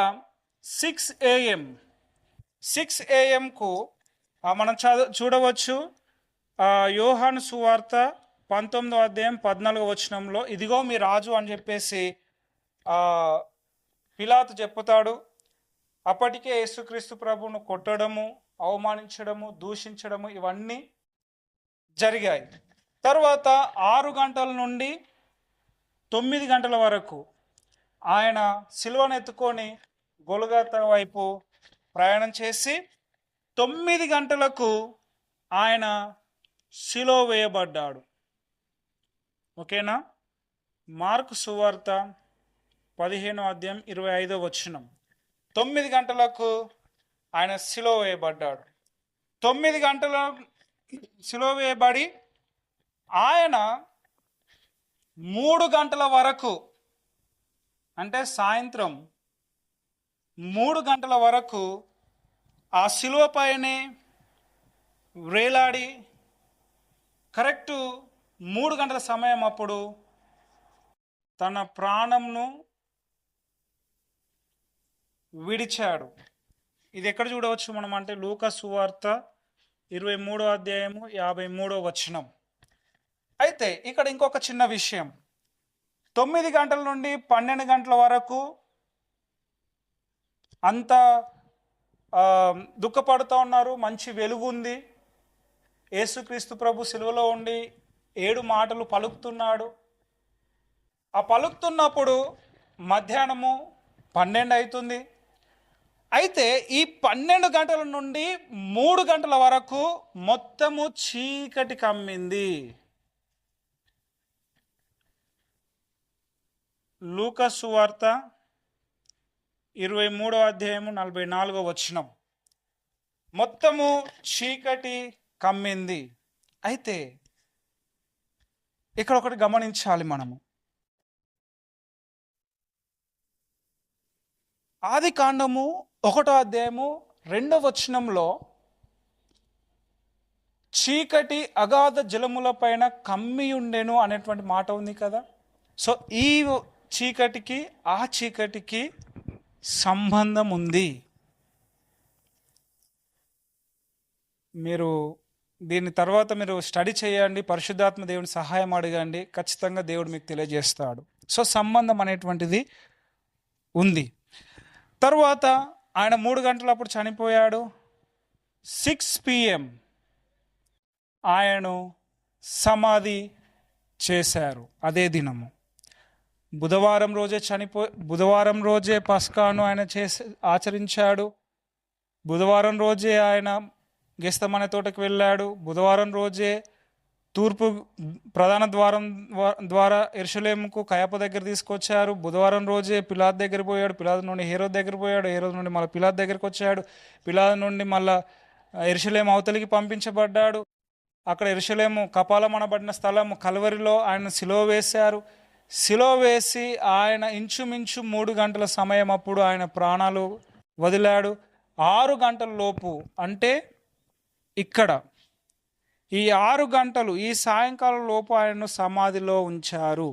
6 AM మనం చూడవచ్చు. యోహాను సువార్త 19వ అధ్యాయం 14వ వచనంలో ఇదిగో మీ రాజు అని చెప్పేసి పిలాతు చెప్పుతాడు. అప్పటికే యేసుక్రీస్తు ప్రభువును కొట్టడము, అవమానించడము, దూషించడము ఇవన్నీ జరిగాయి. తర్వాత 6 గంటల నుండి 9 గంటల వరకు ఆయన సిలువను ఎత్తుకొని గొల్గొతా వైపు ప్రయాణం చేసి 9 గంటలకు ఆయన సిలువ వేయబడ్డాడు. ఓకేనా? మార్కు సువార్త 15వ అధ్యాయం 25వ వచనం. 9 గంటలకు ఆయన సిలువ వేయబడ్డాడు. 9 గంటల సిలువ వేయబడి ఆయన 3 గంటల వరకు అంటే సాయంత్రం 3 గంటల వరకు ఆ సిలువ పైనే వేలాడి కరెక్టు 3 గంటల సమయం అప్పుడు తన ప్రాణంను విడిచాడు. ఇది ఎక్కడ చూడవచ్చు మనం అంటే లూకా సువార్త 23వ అధ్యాయము 53వ వచనం. అయితే ఇక్కడ ఇంకొక చిన్న విషయం. 9 గంటల నుండి 12 గంటల వరకు అంతా దుఃఖపడుతూ ఉన్నారు. మంచి వెలుగు ఉంది, యేసుక్రీస్తు ప్రభు సిలువలో ఉండి 7 మాటలు పలుకుతున్నాడు. ఆ పలుకుతున్నప్పుడు మధ్యాహ్నము 12 అవుతుంది. అయితే ఈ 12 గంటల నుండి 3 గంటల వరకు మొత్తము చీకటి కమ్మింది. లూకా సువార్త 23వ అధ్యాయము 44వ వచనం. మొత్తము చీకటి కమ్మింది. అయితే ఇక్కడ ఒకటి గమనించాలి మనము. ఆది కాండము 1వ అధ్యాయము 2వ వచనంలో చీకటి అగాధ జలముల పైన కమ్మి ఉండెను అనేటువంటి మాట ఉంది కదా. సో ఈ చీకటికి ఆ చీకటికి సంబంధం ఉంది. మీరు దీని తర్వాత మీరు స్టడీ చేయండి, పరిశుద్ధాత్మ దేవుని సహాయం అడగండి, ఖచ్చితంగా దేవుడు మీకు తెలియజేస్తాడు. సో సంబంధం అనేటువంటిది ఉంది. తర్వాత ఆయన 3 గంటలప్పుడు చనిపోయాడు. 6 PM ఆయనను సమాధి చేశారు. అదే దినము బుధవారం రోజే పస్కాను ఆయన ఆచరించాడు. బుధవారం రోజే ఆయన గెస్తమనే తోటకు వెళ్ళాడు. బుధవారం రోజే తూర్పు ప్రధాన ద్వారం ద్వారా యెరూషలేముకు కయప దగ్గర తీసుకొచ్చారు. బుధవారం రోజే పిలాతు దగ్గర పోయాడు. పిలాతు నుండి హేరోదు దగ్గర పోయాడు. హేరోదు నుండి మళ్ళీ పిలాతు దగ్గరికి వచ్చాడు. పిలాతు నుండి మళ్ళీ యెరూషలేము అవతలికి పంపించబడ్డాడు. అక్కడ యెరూషలేము కపాలం అనబడిన స్థలము కల్వరిలో ఆయన సిలువ వేశారు. సిలువ వేసి ఆయన ఇంచుమించు 3 గంటల సమయం అప్పుడు ఆయన ప్రాణాలు వదిలాడు. 6 గంటల లోపు అంటే ఇక్కడ ఈ 6 గంటలు ఈ సాయంకాలం లోపు ఆయనను సమాధిలో ఉంచారు.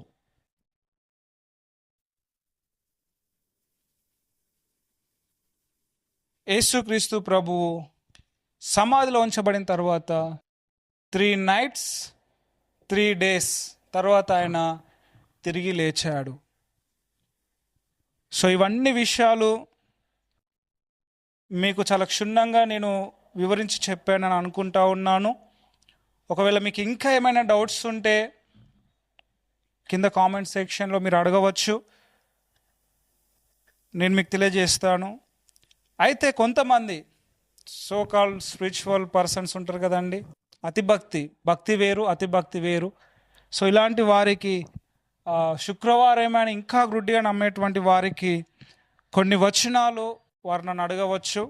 యేసుక్రీస్తు ప్రభువు సమాధిలో ఉంచబడిన తర్వాత 3 nights 3 days తర్వాత ఆయన తిరిగి లేచాడు. సో ఇవన్నీ విషయాలు మీకు చాలా క్షుణ్ణంగా నేను వివరించి చెప్పానని అనుకుంటా ఉన్నాను. ఒకవేళ మీకు ఇంకా ఏమైనా డౌట్స్ ఉంటే కింద కామెంట్ సెక్షన్లో మీరు అడగవచ్చు, నేను మీకు తెలియజేస్తాను. అయితే కొంతమంది సో కాల్డ్ స్పిరిచువల్ పర్సన్స్ ఉంటారు కదండి, భక్తి వేరు అతిభక్తి వేరు. సో ఇలాంటి వారికి శుక్రవారమైన ఇంకా గుడ్డిగా నమ్మేటువంటి వారికి కొన్ని వచనాలు వారు నన్ను అడగవచ్చు.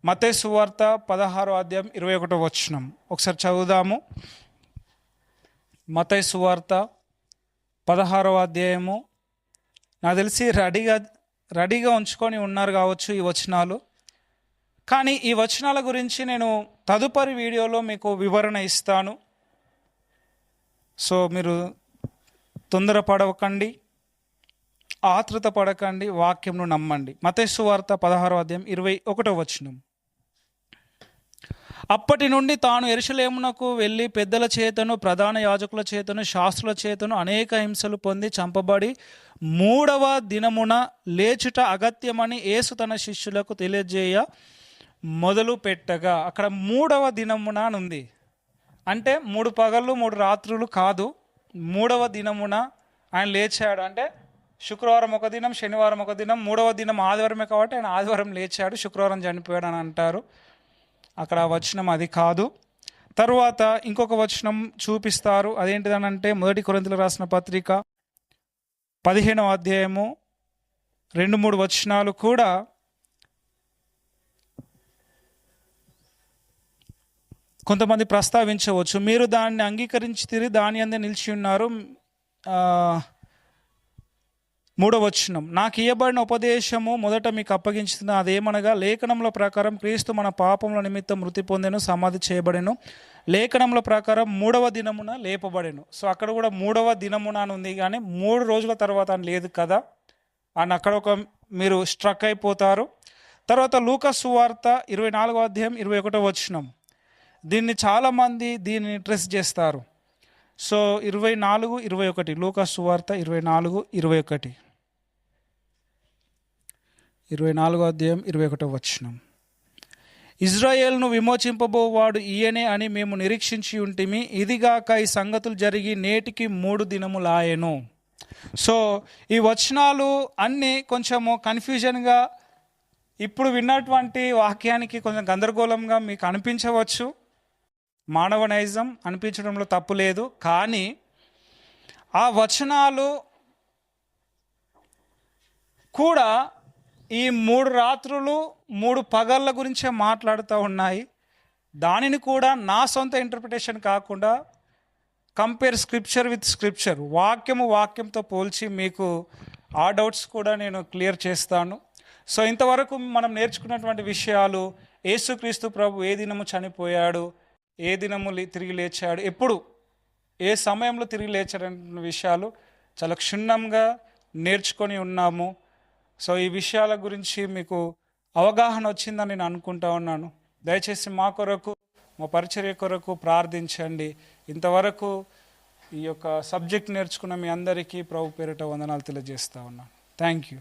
మత్తయి సువార్త 16వ అధ్యాయం 21వ వచనం ఒకసారి చదువుదాము. మత్తయి సువార్త 16వ అధ్యాయము. నాకు తెలిసి రెడీగా ఉంచుకొని ఉన్నారు కావచ్చు ఈ వచనాలు. కానీ ఈ వచనాల గురించి నేను తదుపరి వీడియోలో మీకు వివరణ ఇస్తాను. సో మీరు తొందరపడకండి, ఆతృత పడకండి, వాక్యంను నమ్మండి. మత్తయి సువార్త 16వ అధ్యాయం 21వ వచనం. అప్పటి నుండి తాను యెరూషలేమునకు వెళ్ళి పెద్దల చేతను ప్రధాన యాజకుల చేతను శాస్త్రుల చేతను అనేక హింసలు పొంది చంపబడి 3వ దినమున లేచుట అగత్యమని యేసు తన శిష్యులకు తెలియజేయ మొదలు పెట్టగా. అక్కడ 3వ దినమున ఉంది అంటే 3 పగళ్ళు 3 రాత్రులు కాదు. 3వ దినమున ఆయన లేచాడు అంటే శుక్రవారం ఒక దినం, శనివారం ఒక దినం, 3వ దినం ఆదివారమే కాబట్టి ఆయన ఆదివారం లేచాడు, శుక్రవారం చనిపోయాడు అని అంటారు. అక్కడ వచనం అది కాదు. తరువాత ఇంకొక వచనం చూపిస్తారు. అదేంటిదనంటే 1 కొరింథీయులకు రాసిన పత్రిక 15వ అధ్యాయము 2-3 వచనాలు కూడా కొంతమంది ప్రస్తావించవచ్చు. మీరు దాన్ని అంగీకరించి దాని అందే నిలిచి ఉన్నారు. 3వ వచనం. నాకు ఇయ్యబడిన ఉపదేశము మొదట మీకు అప్పగించిన అదేమనగా లేఖనముల ప్రకారం క్రీస్తు మన పాపముల నిమిత్తం మృతి పొందెను, సమాధి చేయబడెను, లేఖనముల ప్రకారం 3వ దినమున లేపబడెను. సో అక్కడ కూడా 3వ దినమున అని ఉంది, కానీ 3 రోజుల తర్వాత అని లేదు కదా అని అక్కడ మీరు స్ట్రక్ అయిపోతారు. తర్వాత లూకా సువార్త 24వ అధ్యాయం 21వ వచనం. దీన్ని చాలామంది దీన్ని ట్రెస్ చేస్తారు. సో 24-21 లూకా సువార్త 24-21 24వ అధ్యాయం 21వ వచనం. ఇజ్రాయేల్ను విమోచింపబోవాడు ఈయనే అని మేము నిరీక్షించి ఉంటిమి, ఇదిగాక ఈ సంగతులు జరిగి నేటికి 3 దినములాయెను. సో ఈ వచనాలు అన్నీ కొంచెము కన్ఫ్యూజన్గా, ఇప్పుడు విన్నటువంటి వాక్యానికి కొంచెం గందరగోళంగా మీకు అనిపించవచ్చు. మానవ నైజం అనిపించడంలో తప్పు లేదు. కానీ ఆ వచనాలు కూడా ఈ 3 రాత్రులు 3 పగళ్ళ గురించే మాట్లాడుతూ ఉన్నాయి. దానిని కూడా నా సొంత ఇంటర్ప్రిటేషన్ కాకుండా కంపేర్ స్క్రిప్చర్ విత్ స్క్రిప్చర్, వాక్యంతో పోల్చి మీకు ఆ డౌట్స్ కూడా నేను క్లియర్ చేస్తాను. సో ఇంతవరకు మనం నేర్చుకున్నటువంటి విషయాలు, యేసుక్రీస్తు ప్రభు ఏ దినము చనిపోయాడు, ఏ దినము తిరిగి లేచాడు, ఎప్పుడు ఏ సమయంలో తిరిగి లేచాడనే విషయాలు చాలా క్షుణ్ణంగా నేర్చుకొని ఉన్నాము. సో ఈ విషయాల గురించి మీకు అవగాహన వచ్చిందని నేను అనుకుంటా ఉన్నాను. దయచేసి మా కొరకు, మా పరిచర్య కొరకు ప్రార్థించండి. ఇంతవరకు ఈ యొక్క సబ్జెక్ట్ నేర్చుకున్న మీ అందరికీ ప్రభు పేరిట వందనాలు తెలియజేస్తా ఉన్నాను. Thank you.